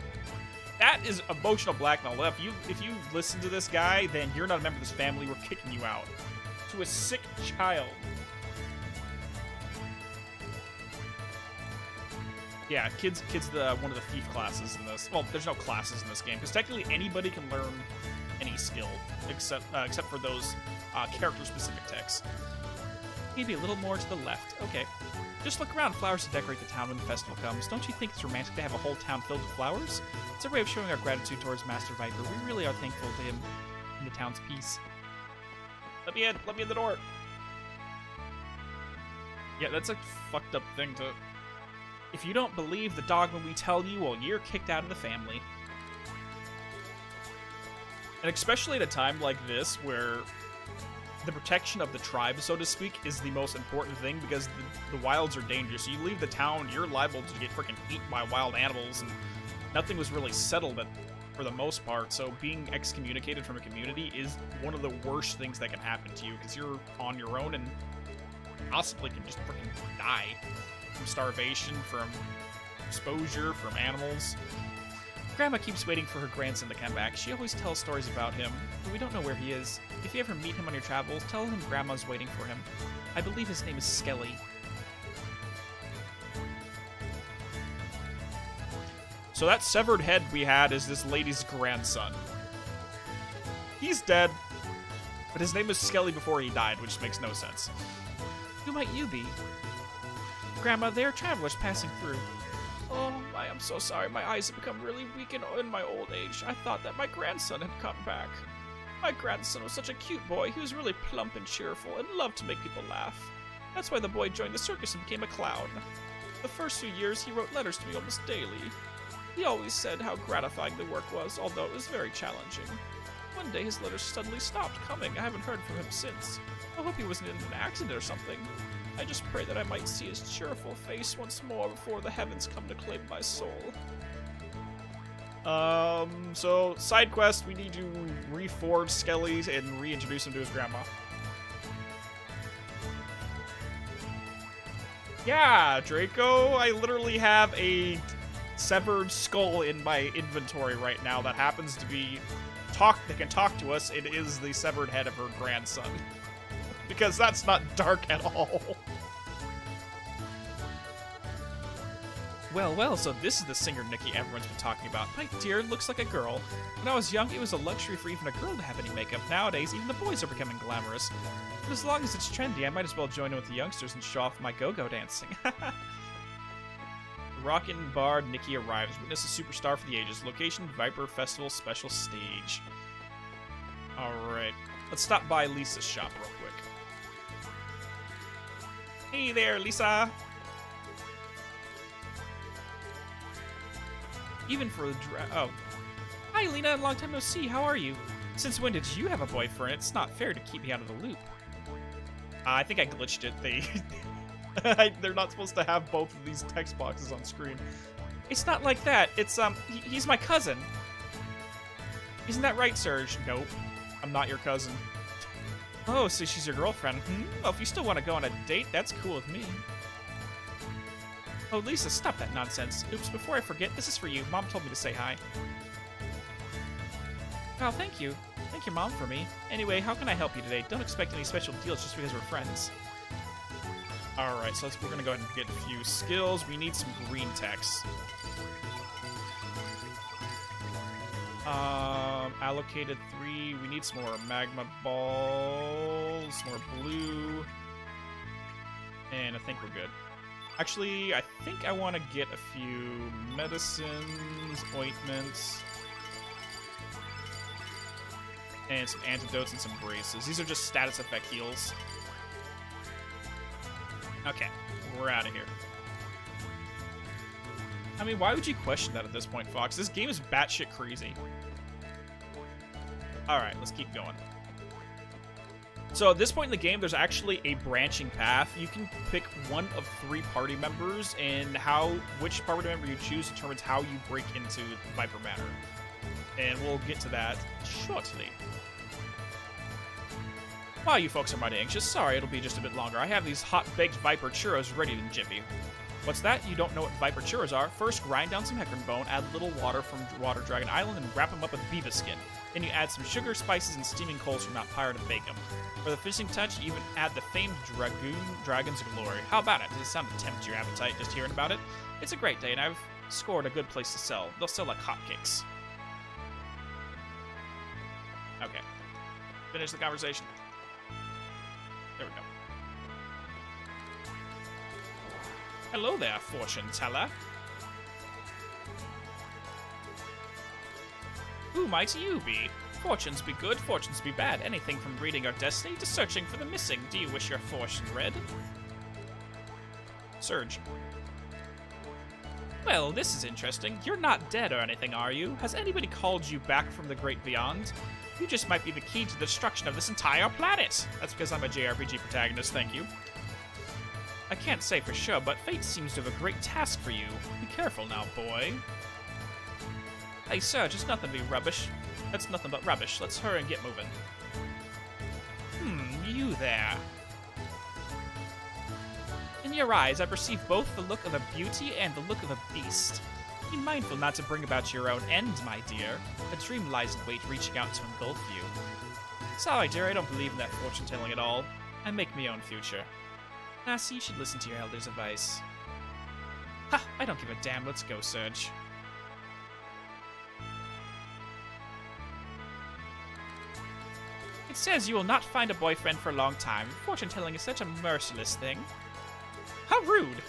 That is emotional blackmail. If you listen to this guy, then you're not a member of this family. We're kicking you out. To a sick child. Yeah, kid's one of the thief classes in this. Well, there's no classes in this game because technically anybody can learn any skill except for those character-specific texts. Maybe a little more to the left. Okay. Just look around. Flowers to decorate the town when the festival comes. Don't you think it's romantic to have a whole town filled with flowers? It's a way of showing our gratitude towards Master Viper. We really are thankful to him in the town's peace. Let me in. Let me in the door. Yeah, that's a fucked up thing to... If you don't believe the dogma we tell you, well, you're kicked out of the family. And especially at a time like this where the protection of the tribe, so to speak, is the most important thing, because the wilds are dangerous. You leave the town, you're liable to get freaking eaten by wild animals, and nothing was really settled for the most part, so being excommunicated from a community is one of the worst things that can happen to you, because you're on your own and possibly can just freaking die from starvation, from exposure, from animals. Grandma keeps waiting for her grandson to come back. She always tells stories about him, but we don't know where he is. If you ever meet him on your travels, tell him Grandma's waiting for him. I believe his name is Skelly. So that severed head we had is this lady's grandson. He's dead, but his name was Skelly before he died, which makes no sense. Who might you be? Grandma, they are travelers passing through. Oh, I am so sorry. My eyes have become really weak in my old age. I thought that my grandson had come back. My grandson was such a cute boy. He was really plump and cheerful and loved to make people laugh. That's why the boy joined the circus and became a clown. The first few years, he wrote letters to me almost daily. He always said how gratifying the work was, although it was very challenging. One day, his letters suddenly stopped coming. I haven't heard from him since. I hope he wasn't in an accident or something. I just pray that I might see his cheerful face once more before the heavens come to claim my soul. So, side quest, we need to reforge Skelly and reintroduce him to his grandma. Yeah, Draco, I literally have a severed skull in my inventory right now that happens to be that can talk to us. It is the severed head of her grandson. Because that's not dark at all. Well, so this is the singer Nikki everyone's been talking about. My dear, looks like a girl. When I was young, it was a luxury for even a girl to have any makeup. Nowadays, even the boys are becoming glamorous. But as long as it's trendy, I might as well join in with the youngsters and show off my go-go dancing. Rockin' Bard Nikki arrives. Witness a superstar for the ages. Location, Viper Festival Special Stage. Alright. Let's stop by Lisa's shop real quick. Hey there, Lisa! Even for the oh. Hi, Lena. Long time no see. How are you? Since when did you have a boyfriend? It's not fair to keep me out of the loop. I think I glitched it. They're not supposed to have both of these text boxes on screen. It's not like that. It's, he's my cousin. Isn't that right, Serge? Nope. I'm not your cousin. Oh, so she's your girlfriend. Well, if you still want to go on a date, that's cool with me. Oh, Lisa, stop that nonsense. Oops, before I forget, this is for you. Mom told me to say hi. Oh, thank you. Thank your mom for me. Anyway, how can I help you today? Don't expect any special deals just because we're friends. Alright, so we're going to go ahead and get a few skills. We need some green text. Allocated 3. We need some more magma balls, more blue. And I think we're good. Actually, I think I want to get a few medicines, ointments, and some antidotes and some braces. These are just status effect heals. Okay, we're out of here. I mean, why would you question that at this point, Fox? This game is batshit crazy. Alright, let's keep going. So at this point in the game, there's actually a branching path. You can pick one of 3 party members, and which party member you choose determines how you break into Viper Manor. And we'll get to that shortly. Wow, you folks are mighty anxious. Sorry, it'll be just a bit longer. I have these hot-baked Viper churros ready in jiffy. What's that? You don't know what Viper churros are? First, grind down some Hecarim bone, add a little water from Water Dragon Island, and wrap them up with Beaver skin. Then you add some sugar, spices, and steaming coals from Mount Pyre to bake them. For the finishing touch, you even add the famed Dragon's Glory. How about it? Does it sound to tempt your appetite just hearing about it? It's a great day, and I've scored a good place to sell. They'll sell like hotcakes. Okay. Finish the conversation. There we go. Hello there, fortune teller. Who might you be? Fortunes be good, fortunes be bad. Anything from reading your destiny to searching for the missing. Do you wish your fortune read? Surge. Well, this is interesting. You're not dead or anything, are you? Has anybody called you back from the great beyond? You just might be the key to the destruction of this entire planet. That's because I'm a JRPG protagonist, thank you. I can't say for sure, but fate seems to have a great task for you. Be careful now, boy. Hey, sir, just nothing but rubbish. That's nothing but rubbish. Let's hurry and get moving. You there. In your eyes, I perceive both the look of a beauty and the look of a beast. Be mindful not to bring about your own end, my dear. A dream lies in wait, reaching out to engulf you. Sorry, dear, I don't believe in that fortune-telling at all. I make my own future. Nah, see, you should listen to your elder's advice. Ha! I don't give a damn. Let's go, Serge. It says you will not find a boyfriend for a long time. Fortune-telling is such a merciless thing. How rude!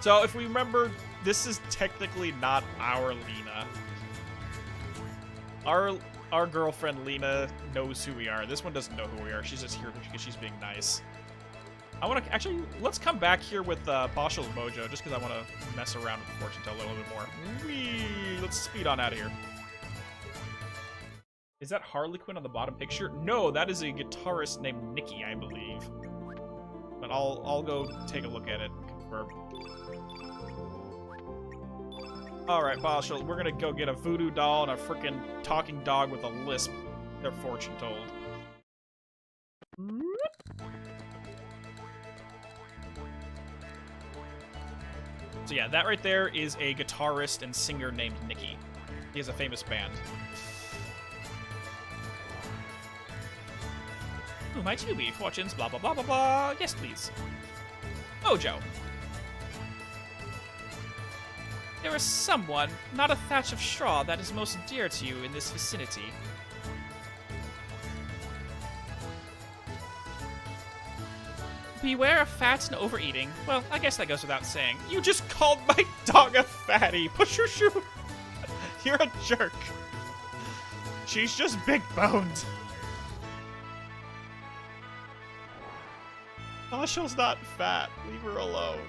So, if we remember, this is technically not our Lena. Our girlfriend Lena knows who we are. This one doesn't know who we are. She's just here because she's being nice. I want to actually let's come back here with Bashal and Mojo just because I want to mess around with the fortune teller a little bit more. Whee! Let's speed on out of here. Is that Harley Quinn on the bottom picture? No, that is a guitarist named Nikki, I believe. But I'll go take a look at it and confirm. Alright, Bashal, we're gonna go get a voodoo doll and a freaking talking dog with a lisp. Their fortune told. So yeah, that right there is a guitarist and singer named Nikki. He has a famous band. Who might you be? Fortunes, blah, blah, blah, blah, blah. Yes, please. Mojo. There is someone, not a thatch of straw, that is most dear to you in this vicinity. Beware of fat and overeating. Well, I guess that goes without saying. You just called my dog a fatty. Push your shoe. You're a jerk. She's just big-boned. Bashal's not fat. Leave her alone.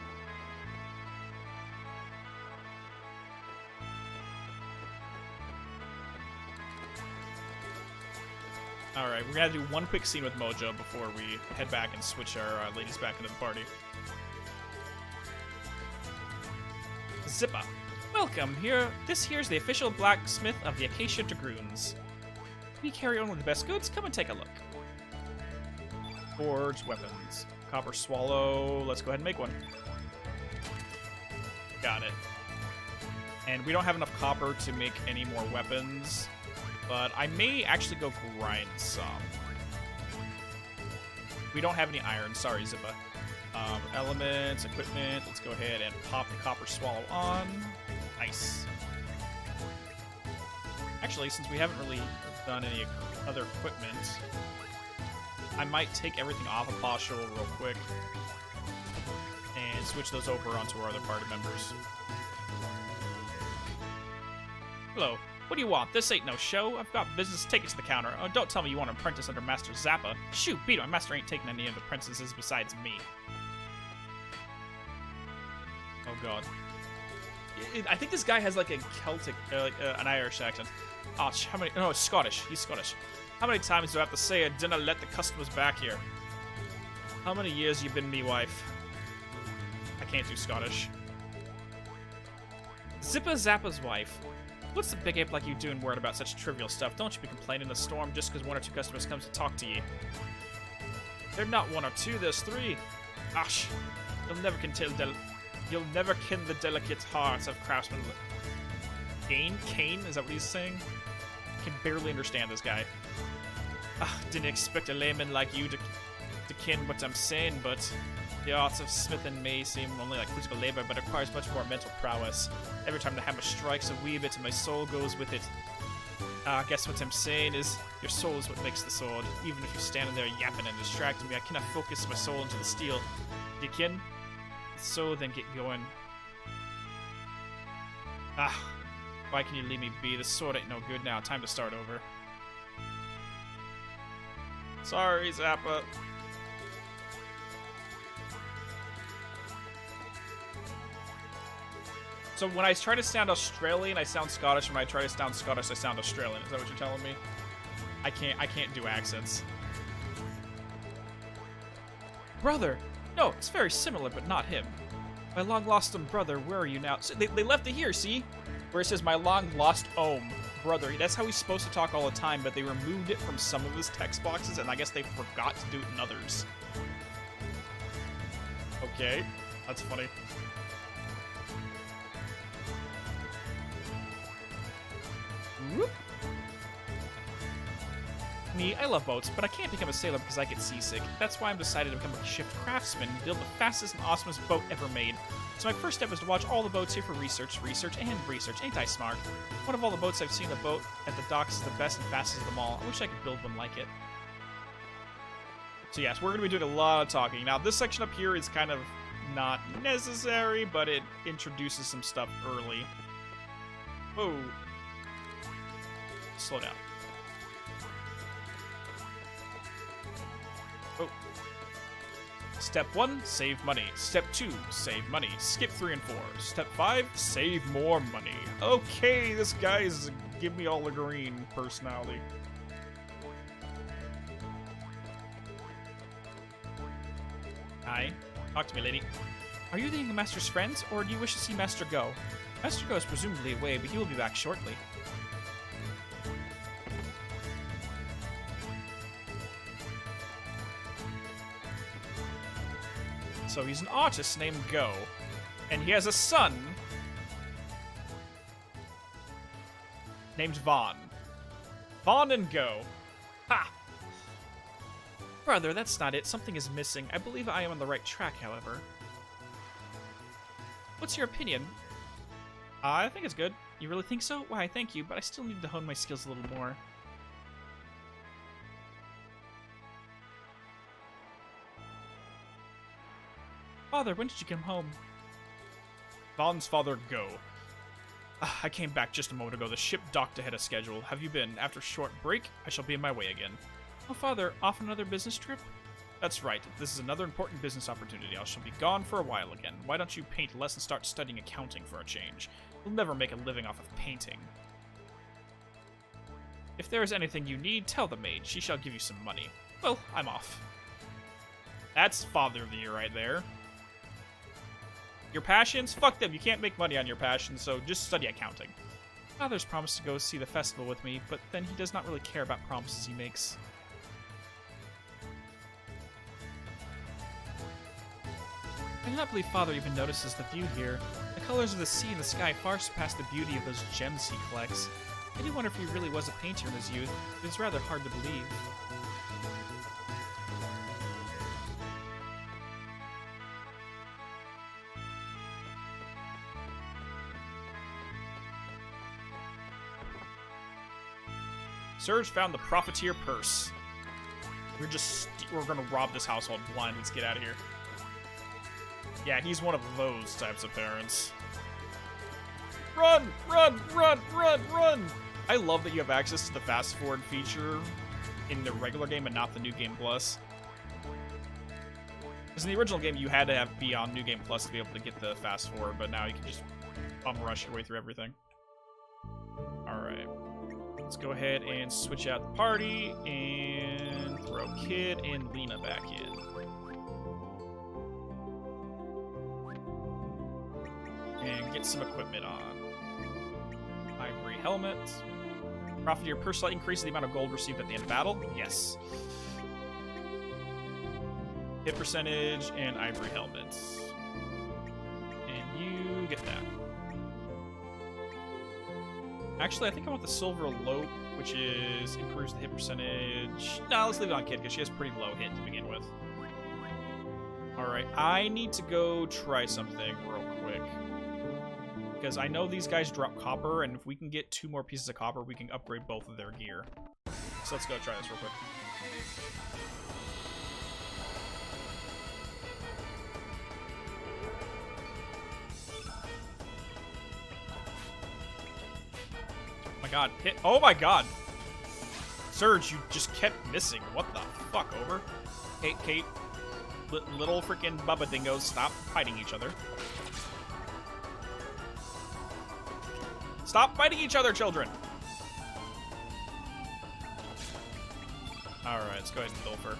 Alright, we're gonna do one quick scene with Mojo before we head back and switch our ladies back into the party. Zippa. Welcome. This here's the official blacksmith of the Acacia Dragoons. We carry only the best goods. Come and take a look. Forged weapons. Copper swallow. Let's go ahead and make one. Got it. And we don't have enough copper to make any more weapons. But I may actually go grind some. We don't have any iron. Sorry, Zippa. Elements, equipment. Let's go ahead and pop the copper swallow on. Nice. Actually, since we haven't really done any other equipment, I might take everything off of Bashal real quick and switch those over onto our other party members. Hello. What do you want? This ain't no show. I've got business. Take it to the counter. Oh, don't tell me you want an apprentice under Master Zappa. Shoot, beat it. My master ain't taking any of the apprentices besides me. Oh, God. I think this guy has, like, a Celtic, an Irish accent. Oh, how many... No, it's Scottish. He's Scottish. How many times do I have to say I didn't let the customers back here? How many years you been me wife? I can't do Scottish. Zippa Zappa's wife. What's the big ape like you doing worried about such trivial stuff? Don't you be complaining a storm just because one or two customers comes to talk to you. They're not one or two, there's three. Ash, you'll never ken the delicate hearts of craftsmen. Kane? Is that what he's saying? I can barely understand this guy. Didn't expect a layman like you to ken what I'm saying, but the arts of smithing may seem only like physical labor, but it requires much more mental prowess. Every time the hammer strikes a wee bit, and my soul goes with it. I guess what I'm saying is, your soul is what makes the sword. Even if you're standing there yapping and distracting me, I cannot focus my soul into the steel. You kin? So then get going. Why can you leave me be? The sword ain't no good now. Time to start over. Sorry, Zappa. So when I try to sound Australian, I sound Scottish. When I try to sound Scottish, I sound Australian. Is that what you're telling me? I can't do accents. Brother! No, it's very similar, but not him. My long-lost brother, where are you now? So they left it here, see? Where it says, my long-lost brother. That's how he's supposed to talk all the time, but they removed it from some of his text boxes, and I guess they forgot to do it in others. Okay, that's funny. Whoop. Me, I love boats, but I can't become a sailor because I get seasick. That's why I'm decided to become a shift craftsman and build the fastest and awesomest boat ever made. So my first step is to watch all the boats here for research. Ain't I smart? One of all the boats I've seen, a boat at the docks is the best and fastest of them all. I wish I could build one like it. So yes, we're going to be doing a lot of talking. Now, this section up here is kind of not necessary, but it introduces some stuff early. Whoa. Slow down. Oh. Step 1, save money. Step 2, save money. Skip 3 and 4. Step 5, save more money. Okay, this guy is give me all the green personality. Hi. Talk to me, lady. Are you the Master's friends, or do you wish to see Master Go? Master Go is presumably away, but he will be back shortly. So he's an artist named Go, and he has a son named Vaughn. Vaughn and Go. Ha! Brother, that's not it. Something is missing. I believe I am on the right track, however. What's your opinion? I think it's good. You really think so? Why, thank you, but I still need to hone my skills a little more. Father, when did you come home? Vaughn's father, Go. I came back just a moment ago. The ship docked ahead of schedule. Have you been? After a short break, I shall be on my way again. Oh, Father, off another business trip? That's right. This is another important business opportunity. I shall be gone for a while again. Why don't you paint less and start studying accounting for a change? You'll never make a living off of painting. If there is anything you need, tell the maid. She shall give you some money. Well, I'm off. That's Father of the Year right there. Your passions? Fuck them. You can't make money on your passions, so just study accounting. Father's promised to go see the festival with me, but then he does not really care about promises he makes. I do not believe Father even notices the view here. The colors of the sea and the sky far surpass the beauty of those gems he collects. I do wonder if he really was a painter in his youth. It is rather hard to believe. Serge found the profiteer purse. We're gonna rob this household blind. Let's get out of here. Yeah, he's one of those types of parents. Run! Run! Run! Run! Run! I love that you have access to the fast forward feature in the regular game and not the New Game Plus. Because in the original game, you had to be on New Game Plus to be able to get the fast forward, but now you can just bum rush your way through everything. Alright. Let's go ahead and switch out the party and throw Kid and Lena back in. And get some equipment on. Ivory helmet. Profiteer purse slightly increases the amount of gold received at the end of battle. Yes. Hit percentage and ivory helmet. And you get that. Actually, I think I want the silver lope, which is improves the hit percentage. No, let's leave it on Kid because she has pretty low hit to begin with. Alright, I need to go try something real quick. Because I know these guys drop copper, and if we can get 2 more pieces of copper, we can upgrade both of their gear. So let's go try this real quick. Oh my god, hit. Oh my god! Surge, you just kept missing. What the fuck, over? Kate. Little freaking Bubba dingoes, stop fighting each other. Stop fighting each other, children! Alright, let's go ahead and pilfer.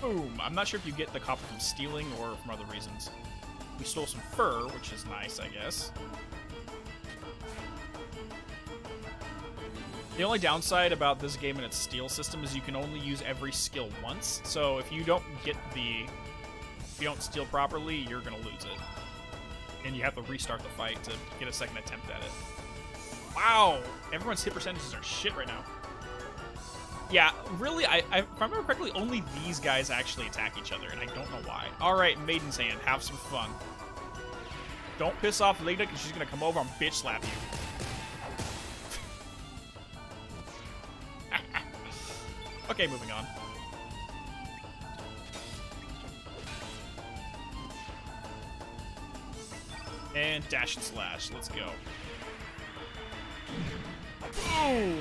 Boom! I'm not sure if you get the copper from stealing or from other reasons. We stole some fur, which is nice, I guess. The only downside about this game and its steal system is you can only use every skill once. So if you don't steal properly, you're gonna lose it. And you have to restart the fight to get a second attempt at it. Wow! Everyone's hit percentages are shit right now. Yeah, really, if I remember correctly, only these guys actually attack each other, and I don't know why. Alright, Maiden's Hand, have some fun. Don't piss off Leda, because she's gonna come over and bitch slap you. Okay, moving on. And dash and slash. Let's go. Oh!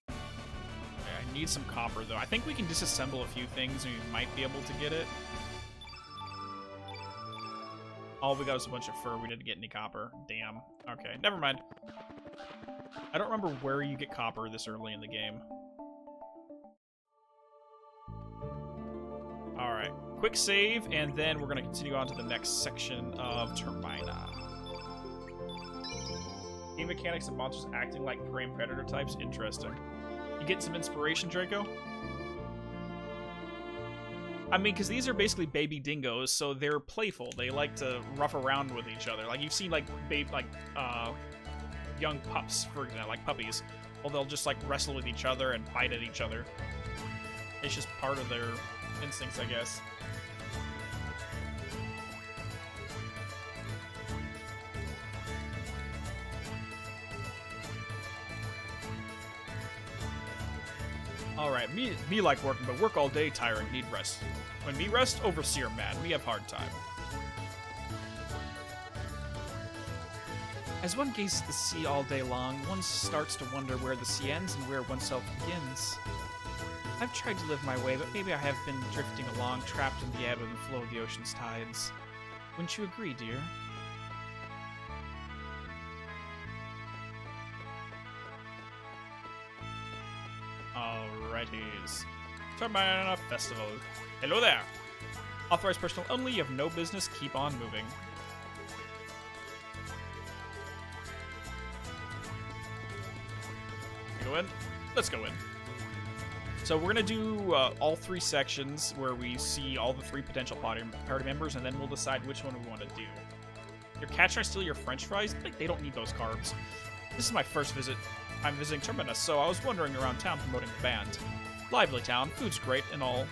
I need some copper, though. I think we can disassemble a few things and we might be able to get it. All we got is a bunch of fur. We didn't get any copper. Damn. Okay, never mind. I don't remember where you get copper this early in the game. Alright, quick save, and then we're going to continue on to the next section of Termina. Game mechanics and monsters acting like prey predator types. Interesting. You getting some inspiration, Draco? I mean, because these are basically baby dingoes, so they're playful. They like to rough around with each other. Like, you've seen, like, young pups, for example, like puppies. Well, they'll just, like, wrestle with each other and bite at each other. It's just part of their instincts, I guess. Alright, me like working, but work all day, tiring, need rest. When me rest, overseer mad, we have hard time. As one gazes at the sea all day long, one starts to wonder where the sea ends and where oneself begins. I've tried to live my way, but maybe I have been drifting along, trapped in the ebb and flow of the ocean's tides. Wouldn't you agree, dear? Alrighties. Termina Festival. Hello there! Authorized personnel only, you have no business, keep on moving. Go in? Let's go in. So we're gonna do all three sections where we see all the three potential party members, and then we'll decide which one we want to do. Your cat trying to steal your french fries? Like, they don't need those carbs. This is my first visit. I'm visiting Termina, so I was wandering around town promoting the band. Lively town, food's great and all.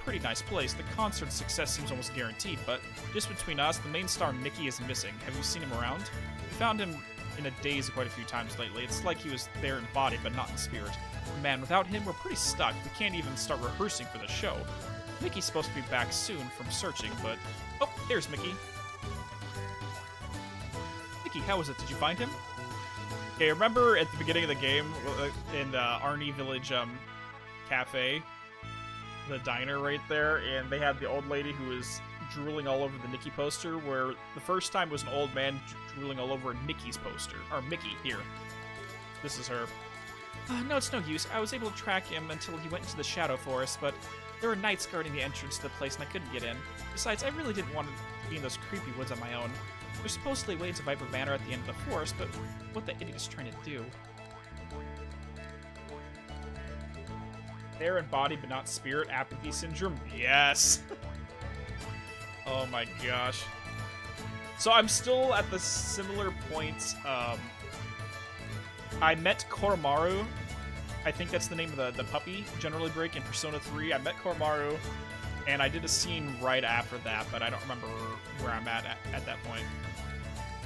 Pretty nice place. The concert's success seems almost guaranteed, but just between us, the main star Nikki is missing. Have you seen him around? We found him in a daze quite a few times lately. It's like he was there in body, but not in spirit. Man, without him, we're pretty stuck. We can't even start rehearsing for the show. Mickey's supposed to be back soon from searching, but... Oh, there's Mickey. Mickey, how was it? Did you find him? Okay, remember at the beginning of the game, in the Arnie Village cafe, the diner right there, and they had the old lady who was drooling all over the Nikki poster, where the first time was an old man drooling all over Nikki's poster. Or Mickey, here. This is her. No, it's no use. I was able to track him until he went into the Shadow Forest, but there were knights guarding the entrance to the place and I couldn't get in. Besides, I really didn't want to be in those creepy woods on my own. There's supposedly ways to Viper Manor at the end of the forest, but what the idiot is trying to do? There in body but not spirit, apathy syndrome? Yes! Oh my gosh. So I'm still at the similar points. I met Koromaru. I think that's the name of the puppy, Generally Break in Persona 3. I met Koromaru, and I did a scene right after that, but I don't remember where I'm at that point.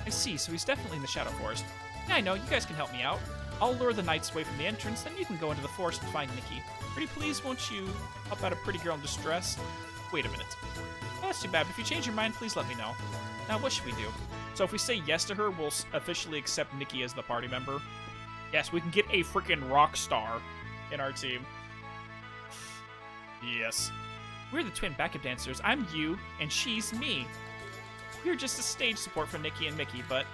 I see, so he's definitely in the Shadow Forest. Yeah, I know, you guys can help me out. I'll lure the knights away from the entrance, then you can go into the forest and find Nikki. Pretty please, won't you help out a pretty girl in distress? Wait a minute. Oh, that's too bad, but if you change your mind, please let me know. Now, what should we do? So if we say yes to her, we'll officially accept Nikki as the party member. Yes, we can get a freaking rock star in our team. Yes. We're the twin backup dancers. I'm you, and she's me. We're just a stage support for Nikki and Mickey, but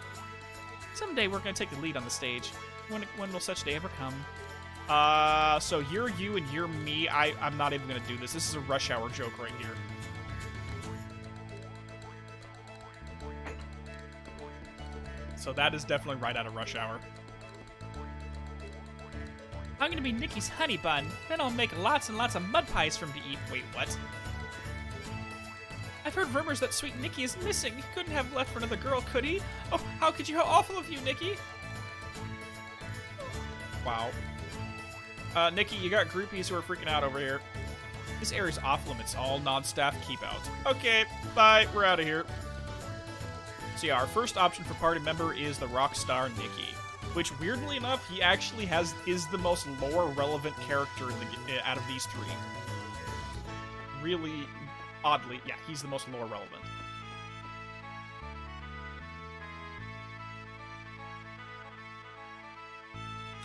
someday we're going to take the lead on the stage. When will such day ever come? So you're you and you're me. I'm not even going to do this. This is a Rush Hour joke right here. So that is definitely right out of Rush Hour. I'm going to be Nikki's honey bun. Then I'll make lots and lots of mud pies for him to eat. Wait, what? I've heard rumors that sweet Nikki is missing. He couldn't have left for another girl, could he? Oh, how could you? How awful of you, Nikki. Wow. Nikki, you got groupies who are freaking out over here. This area's off limits. All non-staff keep out. Okay, bye. We're out of here. So yeah, our first option for party member is the rock star Nikki, which weirdly enough, he actually is the most lore relevant character out of these three. Really, oddly, yeah, he's the most lore relevant.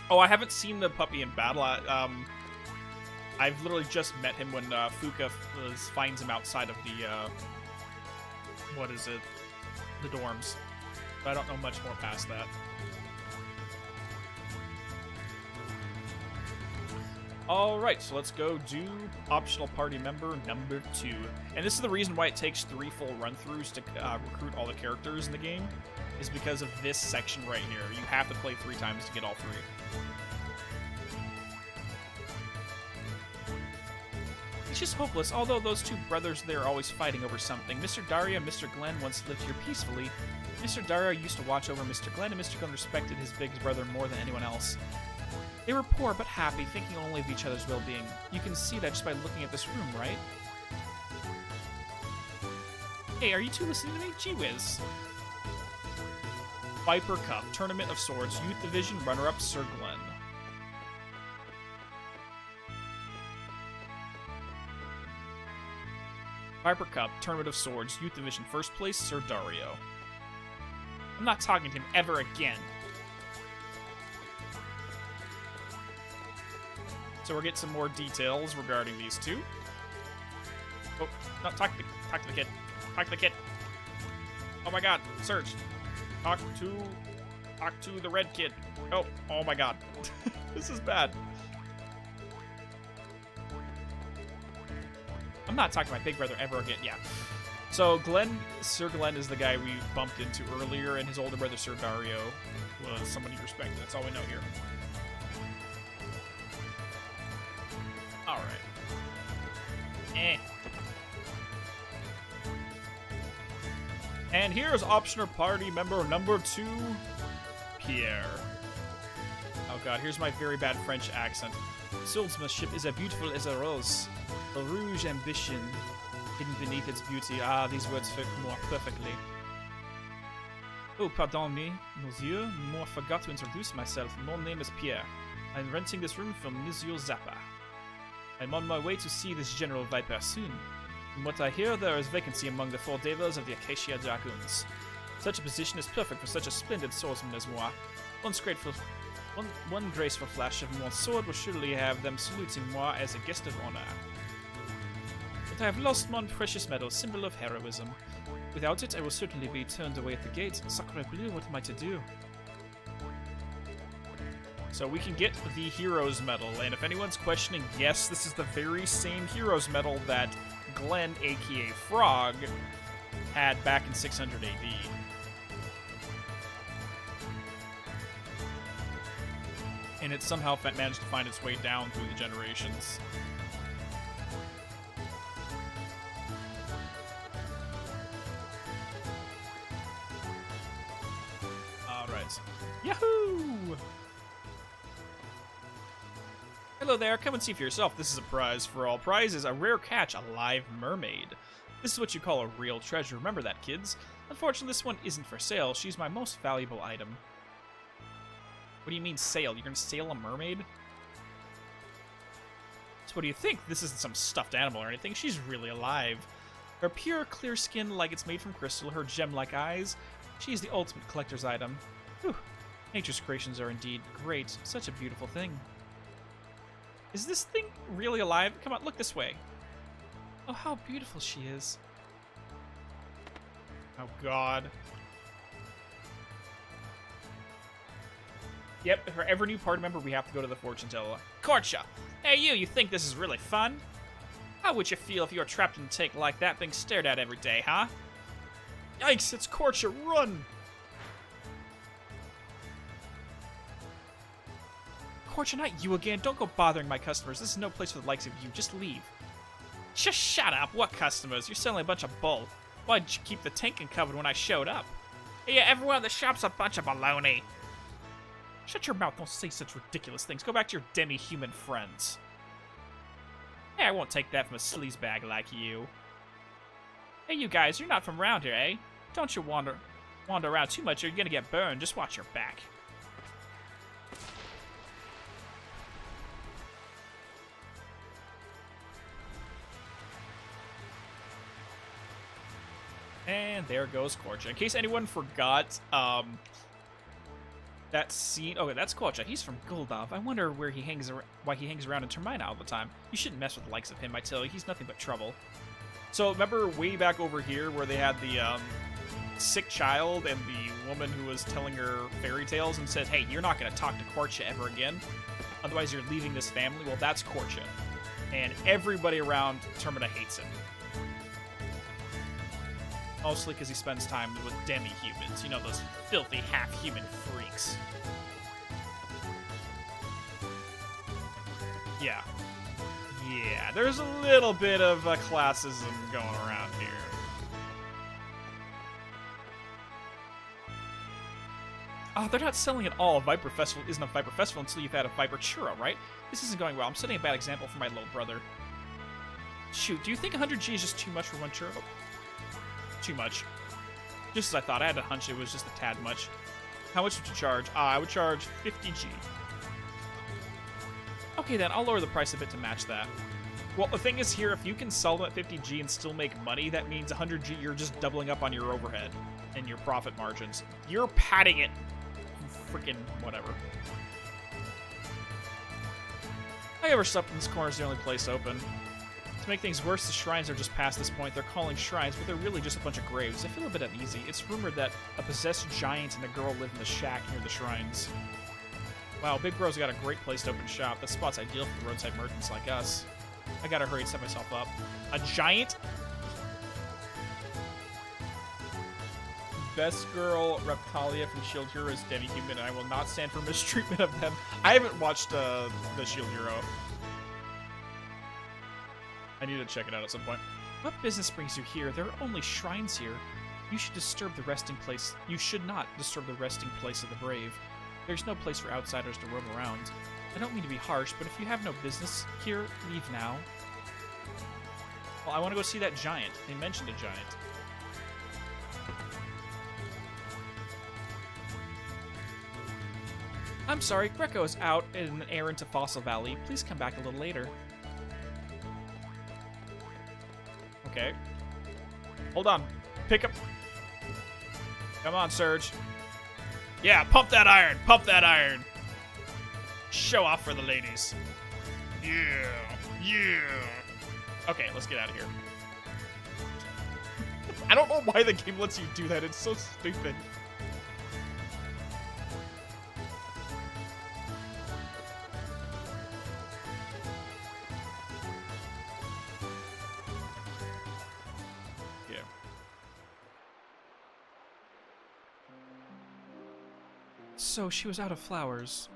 Oh, I haven't seen the puppy in battle. I've literally just met him when Fuka finds him outside of the what is it? The dorms. But I don't know much more past that. Alright, so let's go do optional party member number 2. And this is the reason why it takes 3 full run-throughs to recruit all the characters in the game, is because of this section right here. You have to play 3 times to get all 3. It's just hopeless, although those 2 brothers there are always fighting over something. Mr. Daria and Mr. Glenn once lived here peacefully. Mr. Daria used to watch over Mr. Glenn, and Mr. Glenn respected his big brother more than anyone else. They were poor but happy, thinking only of each other's well-being. You can see that just by looking at this room, right? Hey, are you 2 listening to me? Gee whiz. Viper Cup, Tournament of Swords, Youth Division, runner-up Sir Glenn. Viper Cup, Tournament of Swords, Youth Division, first place, Sir Dario. I'm not talking to him ever again. So we're getting some more details regarding these 2. Oh, no, talk to the kid. Talk to the kid. Oh my god, Serge. Talk to the red kid. Oh my god. This is bad. I'm not talking to my big brother ever again. Yeah. So Sir Glenn is the guy we bumped into earlier, and his older brother Sir Dario was somebody you respect. That's all we know here. Alright. And here's optional party member number 2, Pierre. Oh god, here's my very bad French accent. Swordsmanship is as beautiful as a rose. The rouge ambition hidden beneath its beauty. Ah, these words fit more perfectly. Oh, pardon me, monsieur. I forgot to introduce myself. My name is Pierre. I'm renting this room from Monsieur Zappa. I'm on my way to see this General Viper soon. From what I hear, there is vacancy among the 4 devils of the Acacia Dragoons. Such a position is perfect for such a splendid swordsman as moi. One graceful flash of my sword will surely have them saluting moi as a guest of honor. But I have lost mon precious medal, symbol of heroism. Without it, I will certainly be turned away at the gate. Sacre bleu, what am I to do? So we can get the Heroes Medal, and if anyone's questioning, yes, this is the very same Heroes Medal that Glenn, aka Frog, had back in 600 AD. And it somehow managed to find its way down through the generations. Alright. Yahoo! Hello there, come and see for yourself. This is a prize for all prizes. A rare catch, a live mermaid. This is what you call a real treasure. Remember that, kids. Unfortunately, this one isn't for sale. She's my most valuable item. What do you mean, sail? You're gonna sail a mermaid? So what do you think? This isn't some stuffed animal or anything. She's really alive. Her pure, clear skin like it's made from crystal, her gem-like eyes. She's the ultimate collector's item. Whew. Nature's creations are indeed great. Such a beautiful thing. Is this thing really alive? Come on, look this way. Oh, how beautiful she is. Oh, God. Yep, for every new party member, we have to go to the fortune teller. Korcha! Hey, you think this is really fun? How would you feel if you were trapped in a tank like that being stared at every day, huh? Yikes, it's Korcha, run! Korcha, not you again. Don't go bothering my customers. This is no place for the likes of you. Just leave. Just shut up. What customers? You're selling a bunch of bull. Why'd you keep the tank uncovered when I showed up? Yeah, everyone at the shop's a bunch of baloney. Shut your mouth. Don't say such ridiculous things. Go back to your demi-human friends. Hey, I won't take that from a sleazebag like you. Hey, you guys, you're not from around here, eh? Don't you wander around too much or you're gonna get burned. Just watch your back. And there goes Korcha. In case anyone forgot, that scene. Okay, that's Korcha. He's from Guldov. I wonder why he hangs around in Termina all the time. You shouldn't mess with the likes of him, I tell you. He's nothing but trouble. So remember way back over here where they had the sick child and the woman who was telling her fairy tales and said, "Hey, you're not going to talk to Korcha ever again. Otherwise, you're leaving this family." Well, that's Korcha, and everybody around Termina hates him. Mostly because he spends time with demi-humans. You know, those filthy half-human freaks. Yeah. Yeah, there's a little bit of classism going around here. Oh, they're not selling it all. Viper Festival isn't a Viper Festival until you've had a Viper Churro, right? This isn't going well. I'm setting a bad example for my little brother. Shoot, do you think 100G is just too much for one churro? Too much. Just as I thought. I had a hunch it was just a tad much. How much would you charge? I would charge 50G. Okay then, I'll lower the price a bit to match that. Well, the thing is here, if you can sell them at 50G and still make money, that means 100G you're just doubling up on your overhead and your profit margins. You're padding it. Freaking whatever. I overslept in this corner is the only place open. To make things worse, the shrines are just past this point. They're calling shrines, but they're really just a bunch of graves. I feel a bit uneasy. It's rumored that a possessed giant and a girl live in the shack near the shrines. Wow, Big Bro's got a great place to open shop. That spot's ideal for the roadside merchants like us. I gotta hurry and set myself up. A giant? Best girl, Reptalia from Shield Hero is demi-human, and I will not stand for mistreatment of them. I haven't watched the Shield Hero. I need to check it out at some point. What business brings you here? There are only shrines here. You should disturb the resting place. You should not disturb the resting place of the brave. There's no place for outsiders to roam around. I don't mean to be harsh, but if you have no business here, leave now. Well, I want to go see that giant. They mentioned a giant. I'm sorry, Greco is out in an errand to Fossil Valley. Please come back a little later. Okay. Hold on. Pick up. Come on, Surge. Yeah, pump that iron. Pump that iron. Show off for the ladies. Yeah. Yeah. Okay, let's get out of here. I don't know why the game lets you do that. It's so stupid. So she was out of flowers.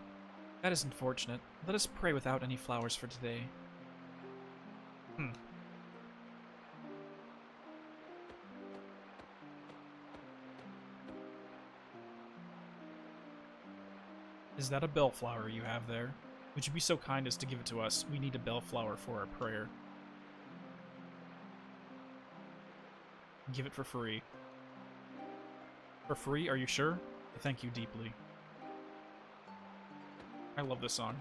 That is unfortunate. Let us pray without any flowers for today. Is that a bellflower you have there? Would you be so kind as to give it to us? We need a bellflower for our prayer. Give it for free. For free? Are you sure? Thank you deeply. I love this song.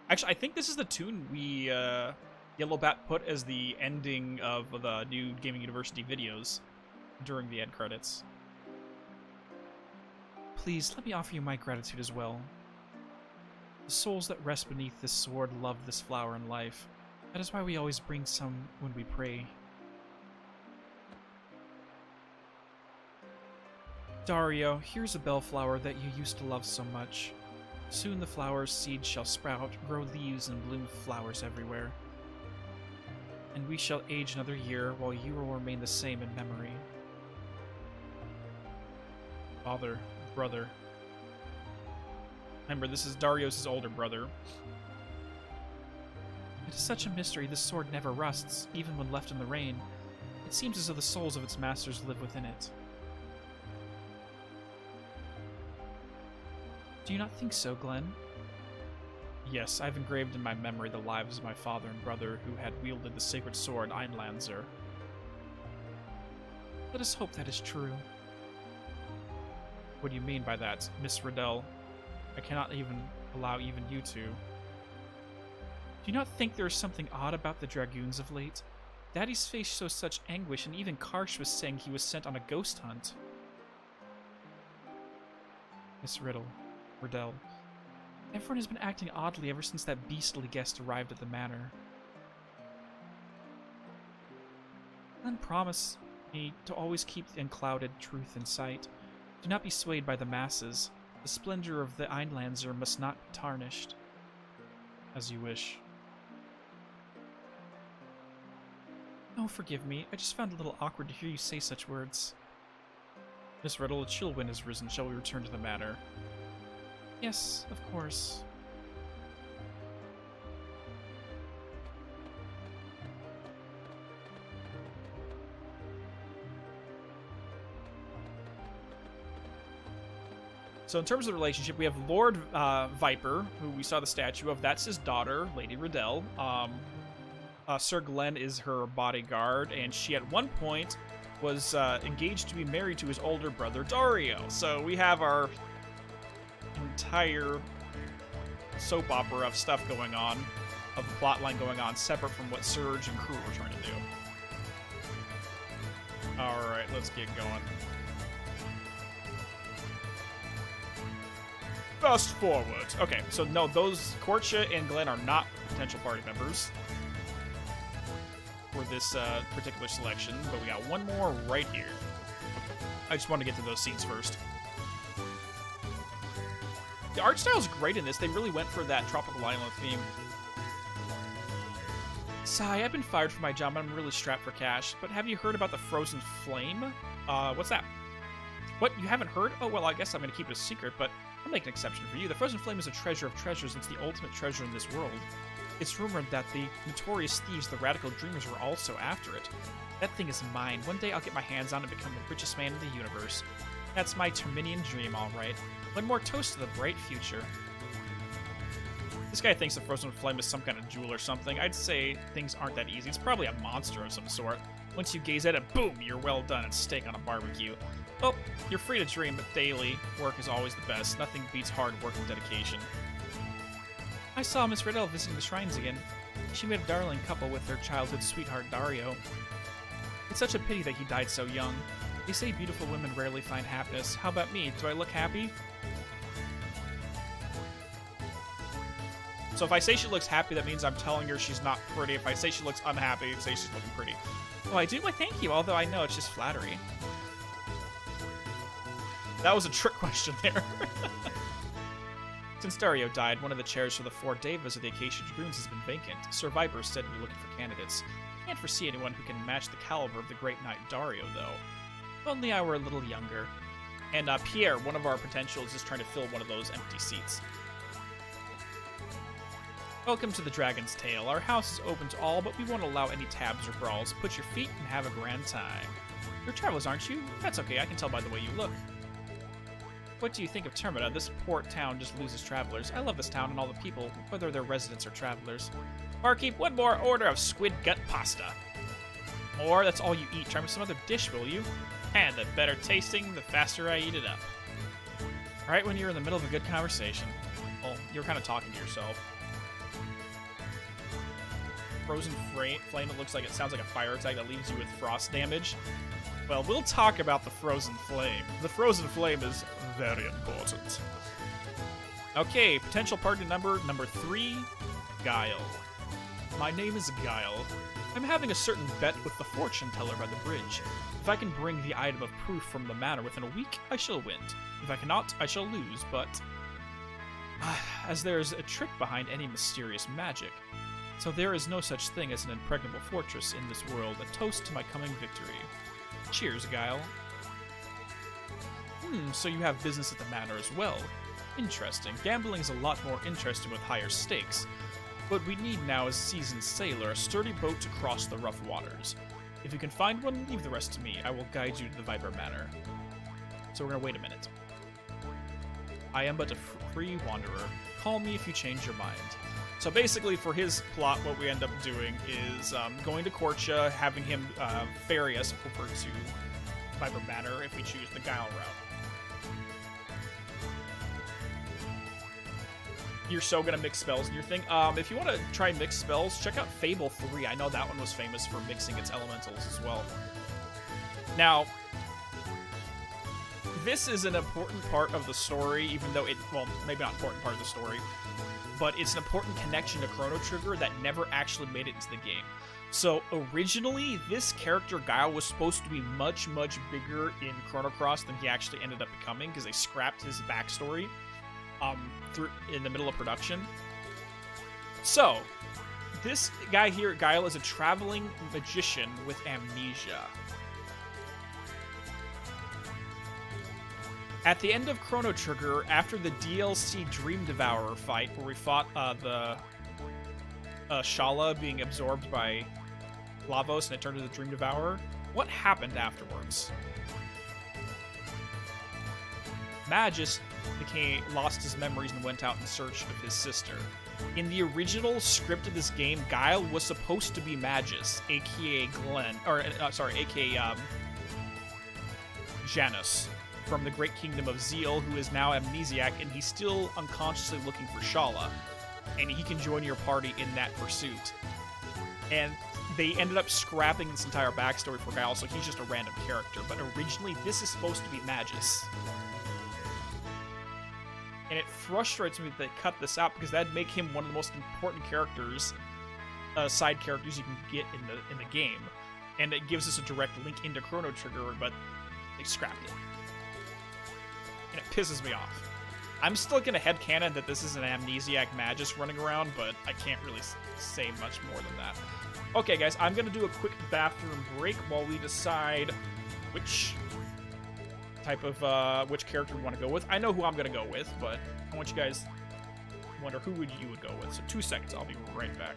Actually, I think this is the tune we, Yellowbat put as the ending of the new Gaming University videos during the end credits. Please, let me offer you my gratitude as well. The souls that rest beneath this sword love this flower and life. That is why we always bring some when we pray. Dario, here's a bellflower that you used to love so much. Soon the flower's seeds shall sprout, grow leaves, and bloom flowers everywhere. And we shall age another year, while you will remain the same in memory. Father, brother. Remember, this is Dario's older brother. It is such a mystery this sword never rusts, even when left in the rain. It seems as though the souls of its masters live within it. Do you not think so, Glenn? Yes, I've engraved in my memory the lives of my father and brother who had wielded the sacred sword Einlanzer. Let us hope that is true. What do you mean by that, Miss Riddell? I cannot even allow even you to. Do you not think there is something odd about the Dragoons of late? Daddy's face shows such anguish, and even Karsh was saying he was sent on a ghost hunt. Miss Riddell. Everyone has been acting oddly ever since that beastly guest arrived at the manor. Then promise me to always keep the unclouded truth in sight. Do not be swayed by the masses. The splendor of the Einlanzer must not be tarnished. As you wish. Oh, forgive me. I just found it a little awkward to hear you say such words. Miss Riddell, a chill wind has risen. Shall we return to the manor? Yes, of course. So in terms of the relationship, we have Lord Viper, who we saw the statue of. That's his daughter, Lady Riddell. Sir Glenn is her bodyguard, and she at one point was engaged to be married to his older brother, Dario. So we have our entire soap opera of stuff going on, of the plot line going on, separate from what Surge and crew were trying to do. Alright, let's get going. Fast forward. Okay, so no, those Korcha and Glenn are not potential party members for this particular selection, but we got one more right here. I just want to get to those scenes first. The art style's great in this. They really went for that tropical island theme. Sigh, I've been fired from my job and I'm really strapped for cash, but have you heard about the Frozen Flame? What's that? What, you haven't heard? Oh, well, I guess I'm going to keep it a secret, but I'll make an exception for you. The Frozen Flame is a treasure of treasures. It's the ultimate treasure in this world. It's rumored that the notorious thieves, the Radical Dreamers, were also after it. That thing is mine. One day I'll get my hands on it and become the richest man in the universe. That's my Terminian dream, all right. One more toast to the bright future. This guy thinks the Frozen Flame is some kind of jewel or something. I'd say things aren't that easy. It's probably a monster of some sort. Once you gaze at it, boom, you're well done and steak on a barbecue. Oh, you're free to dream, but daily work is always the best. Nothing beats hard work and dedication. I saw Miss Riddell visiting the shrines again. She made a darling couple with their childhood sweetheart, Dario. It's such a pity that he died so young. They say beautiful women rarely find happiness. How about me? Do I look happy? So if I say she looks happy, that means I'm telling her she's not pretty. If I say she looks unhappy, I'd say she's looking pretty. Oh, I do? Why, thank you. Although I know it's just flattery. That was a trick question there. Since Dario died, one of the chairs for the 4 Devas of the Acacia Dragoons has been vacant. Sir Viper said we're looking for candidates. Can't foresee anyone who can match the caliber of the great knight Dario, though. If only I were a little younger. And Pierre, one of our potentials, is trying to fill one of those empty seats. Welcome to the Dragon's Tail. Our house is open to all, but we won't allow any tabs or brawls. Put your feet and have a grand time. You're travelers, aren't you? That's okay, I can tell by the way you look. What do you think of Termina? This port town just loses travelers. I love this town and all the people, whether they're residents or travelers. Barkeep, one more order of squid gut pasta. More? That's all you eat. Try me some other dish, will you? And the better tasting, the faster I eat it up. Right when you're in the middle of a good conversation. Well, you're kind of talking to yourself. Frozen flame, it looks like it sounds like a fire attack that leaves you with frost damage. Well, we'll talk about the Frozen Flame. The Frozen Flame is very important. Okay, potential partner number 3, Guile. My name is Guile. I'm having a certain bet with the fortune teller by the bridge. If I can bring the item of proof from the manor within a week, I shall win. If I cannot, I shall lose, but... as there's a trick behind any mysterious magic. So there is no such thing as an impregnable fortress in this world. A toast to my coming victory. Cheers, Guile. So you have business at the manor as well. Interesting. Gambling is a lot more interesting with higher stakes. What we need now is a seasoned sailor, a sturdy boat to cross the rough waters. If you can find one, leave the rest to me. I will guide you to the Viper Manor. So we're gonna wait a minute. I am but a free wanderer. Call me if you change your mind. So basically, for his plot, what we end up doing is going to Korcha, having him ferry us over to Viper Manor if we choose the Guile route. You're so gonna mix spells in your thing. If you want to try mix spells, check out Fable 3. I know that one was famous for mixing its elementals as well. Now, this is an important part of the story, even though it, well, maybe not important part of the story, but it's an important connection to Chrono Trigger that never actually made it into the game. So originally, this character Guile was supposed to be much, much bigger in Chrono Cross than he actually ended up becoming, because they scrapped his backstory in the middle of production. So, this guy here, Guile, is a traveling magician with amnesia. At the end of Chrono Trigger, after the DLC Dream Devourer fight, where we fought the Shala being absorbed by Lavos and it turned into the Dream Devourer, what happened afterwards? Magus lost his memories and went out in search of his sister. In the original script of this game, Guile was supposed to be Magus, aka aka Janus, from the Great Kingdom of Zeal, who is now amnesiac, and he's still unconsciously looking for Shala, and he can join your party in that pursuit. And they ended up scrapping this entire backstory for Guile, so he's just a random character, but originally this is supposed to be Magus. And it frustrates me that they cut this out, because that'd make him one of the most important characters, side characters you can get in the game. And it gives us a direct link into Chrono Trigger, but they scrapped it. And it pisses me off. I'm still gonna headcanon that this is an amnesiac Magus running around, but I can't really say much more than that. Okay, guys, I'm gonna do a quick bathroom break while we decide which type of which character we want to go with. I know who I'm gonna go with, but I want you guys to wonder who you would go with. So 2 seconds, I'll be right back.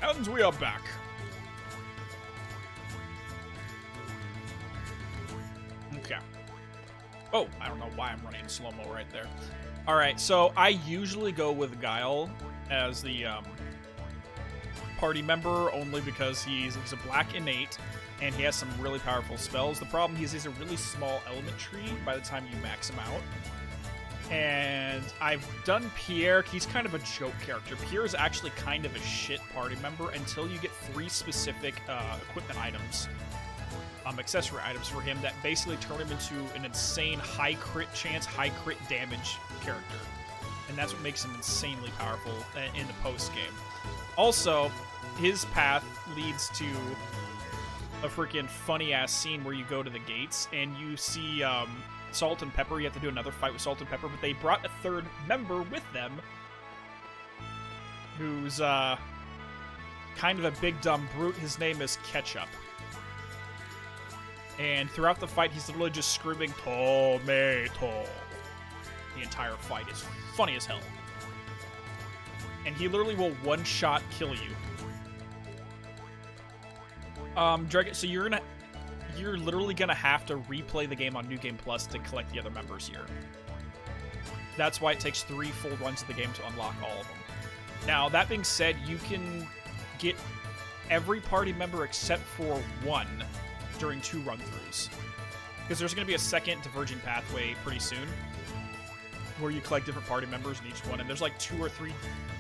And we are back. Okay. Oh, I don't know why I'm running in slow-mo right there. Alright, so I usually go with Guile as the party member only because he's a black innate and he has some really powerful spells. The problem is he's a really small element tree by the time you max him out. And I've done Pierre. He's kind of a joke character. Pierre is actually kind of a shit party member until you get 3 specific equipment items, accessory items for him that basically turn him into an insane high crit chance, high crit damage character. And that's what makes him insanely powerful in the post-game. Also, his path leads to a freaking funny-ass scene where you go to the gates and you see Salt and Pepper. You have to do another fight with Salt and Pepper, but they brought a 3rd member with them who's kind of a big dumb brute. His name is Ketchup. And throughout the fight, he's literally just screaming, "Tomato." The entire fight is funny as hell. And he literally will one-shot kill you. Dragon, so you're literally gonna have to replay the game on New Game Plus to collect the other members here. That's why it takes 3 full runs of the game to unlock all of them. Now, that being said, you can get every party member except for 1 during 2 run-throughs. Because there's going to be a second diverging pathway pretty soon where you collect different party members in each one, and there's like 2 or 3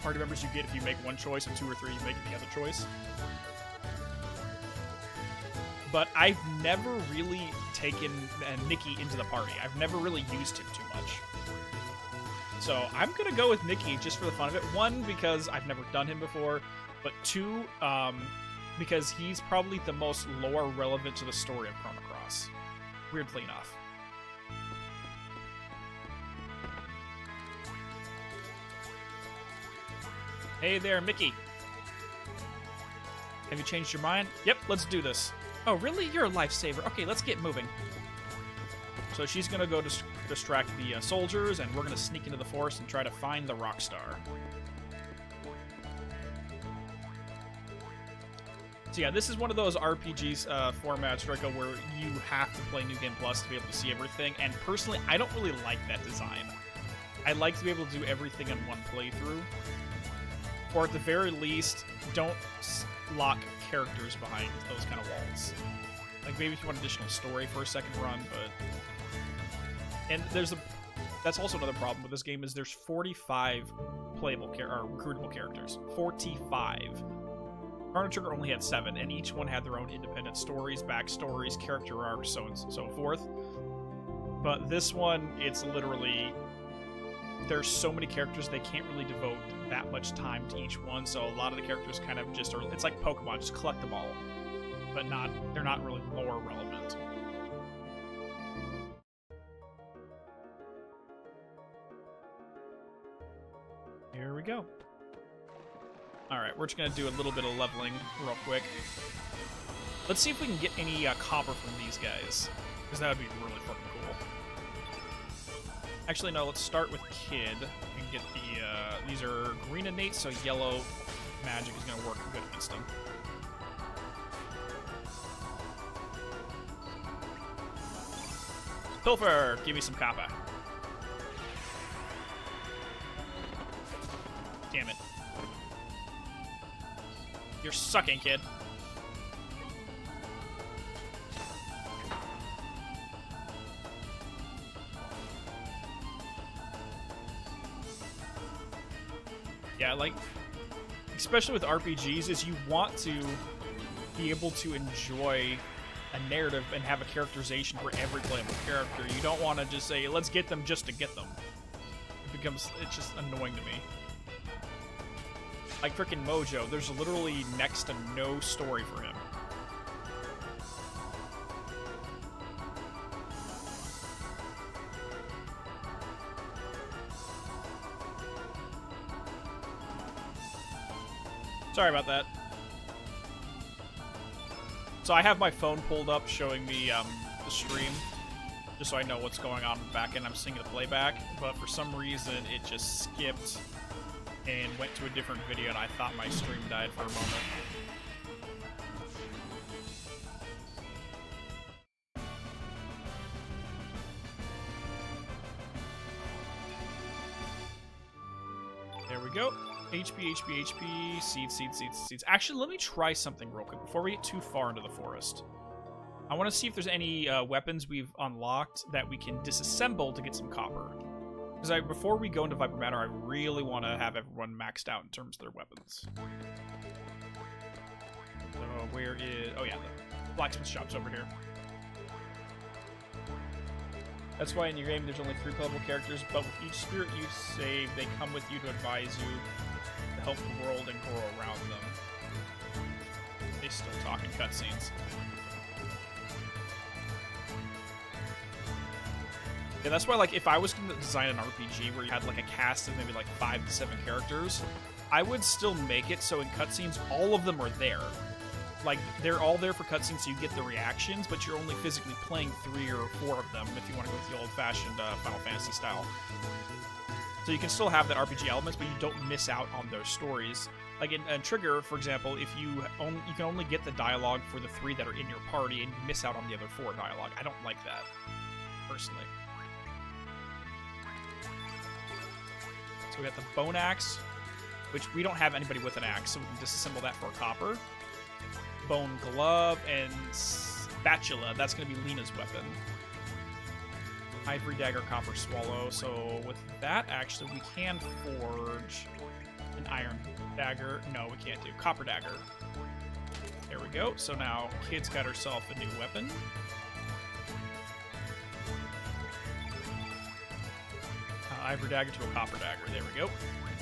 party members you get if you make one choice, and 2 or 3 you make the other choice. But I've never really taken Nikki into the party. I've never really used him too much. So I'm going to go with Nikki just for the fun of it. 1, because I've never done him before, but 2, because he's probably the most lore relevant to the story of Chrono Cross. Weirdly enough. Hey there, Mickey. Have you changed your mind? Yep, let's do this. Oh, really? You're a lifesaver. Okay, let's get moving. So she's going to go distract the soldiers, and we're going to sneak into the forest and try to find the rock star. So yeah, this is one of those RPGs formats, Draco, where you have to play New Game Plus to be able to see everything, and personally, I don't really like that design. I like to be able to do everything in one playthrough, or at the very least, don't lock characters behind those kind of walls. Like, maybe if you want additional story for a second run, but... And that's also another problem with this game, is there's 45 playable or recruitable characters. 45. Chrono Trigger only had 7, and each one had their own independent stories, backstories, character arcs, so on and so forth. But this one, it's literally... There's so many characters, they can't really devote that much time to each one, so a lot of the characters kind of just are... It's like Pokemon, just collect them all. But they're not really lore relevant. Here we go. Alright, we're just going to do a little bit of leveling real quick. Let's see if we can get any copper from these guys, because that would be really fucking cool. Actually, no, let's start with Kid and get the... these are green innate, so yellow magic is going to work good against them. Pilfer, give me some copper. Damn it. You're sucking, kid. Yeah, like, especially with RPGs, is you want to be able to enjoy a narrative and have a characterization for every playable character. You don't want to just say, let's get them just to get them. It's just annoying to me. Like frickin' Mojo, there's literally next to no story for him. Sorry about that. So I have my phone pulled up showing me the stream, just so I know what's going on in the back end. I'm seeing the playback, but for some reason it just skipped and went to a different video, and I thought my stream died for a moment. There we go. HP, seeds. Actually, let me try something real quick before we get too far into the forest. I want to see if there's any weapons we've unlocked that we can disassemble to get some copper. Because before we go into Viper Manor, I really want to have everyone maxed out in terms of their weapons. So where is... Oh yeah, the blacksmith shop's over here. That's why in your game there's only 3 playable characters, but with each spirit you save, they come with you to advise you to help the world and grow around them. They still talk in cutscenes. Yeah, that's why, like, if I was going to design an RPG where you had, like, a cast of maybe, like, 5 to 7 characters, I would still make it so in cutscenes, all of them are there. Like, they're all there for cutscenes so you get the reactions, but you're only physically playing 3 or 4 of them if you want to go with the old-fashioned Final Fantasy style. So you can still have that RPG elements, but you don't miss out on those stories. Like in Trigger, for example, if you can only get the dialogue for the 3 that are in your party, and you miss out on the other 4 dialogue. I don't like that, personally. So we got the bone axe, which we don't have anybody with an axe, so we can disassemble that for copper. Bone glove and spatula. That's going to be Lena's weapon. Ivory dagger, copper swallow. So with that, actually, we can forge an iron dagger. No, we can't do copper dagger. There we go. So now Kid's got herself a new weapon. Ivory dagger to a copper dagger. There we go.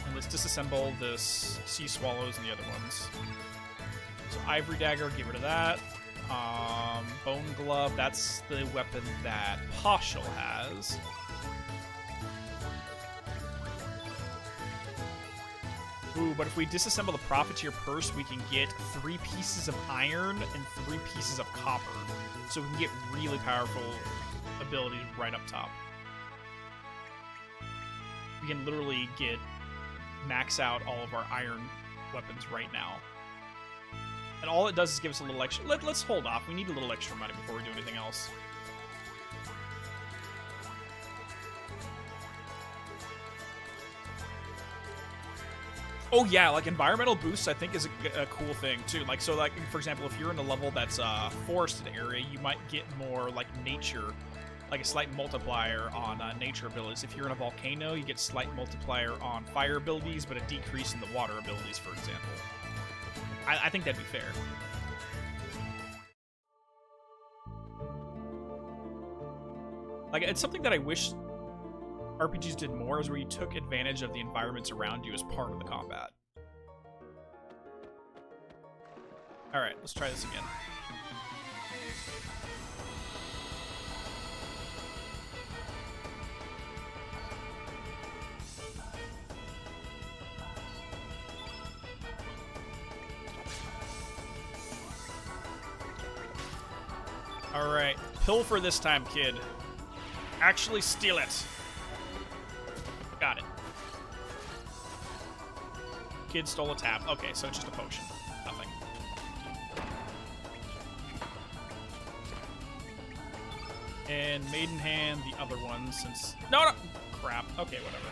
And let's disassemble this sea swallows and the other ones. So ivory dagger, get rid of that. Bone glove, that's the weapon that Poshel has. Ooh, but if we disassemble the Profiteer Purse, we can get 3 pieces of iron and 3 pieces of copper. So we can get really powerful abilities right up top. We can literally max out all of our iron weapons right now. And all it does is give us a little extra... Let's hold off. We need a little extra money before we do anything else. Oh yeah, like environmental boosts I think is a cool thing too. Like, so like, for example, if you're in a level that's a forested area, you might get more like nature, like a slight multiplier on nature abilities. If you're in a volcano, you get slight multiplier on fire abilities, but a decrease in the water abilities, for example. I think that'd be fair. Like, it's something that I wish RPGs did more, is where you took advantage of the environments around you as part of the combat. Alright, let's try this again. Alright, pilfer this time, kid. Actually steal it. Got it. Kid stole a tab. Okay, so it's just a potion. Nothing. And Maiden Hand, the other one, since... No! Crap. Okay, whatever.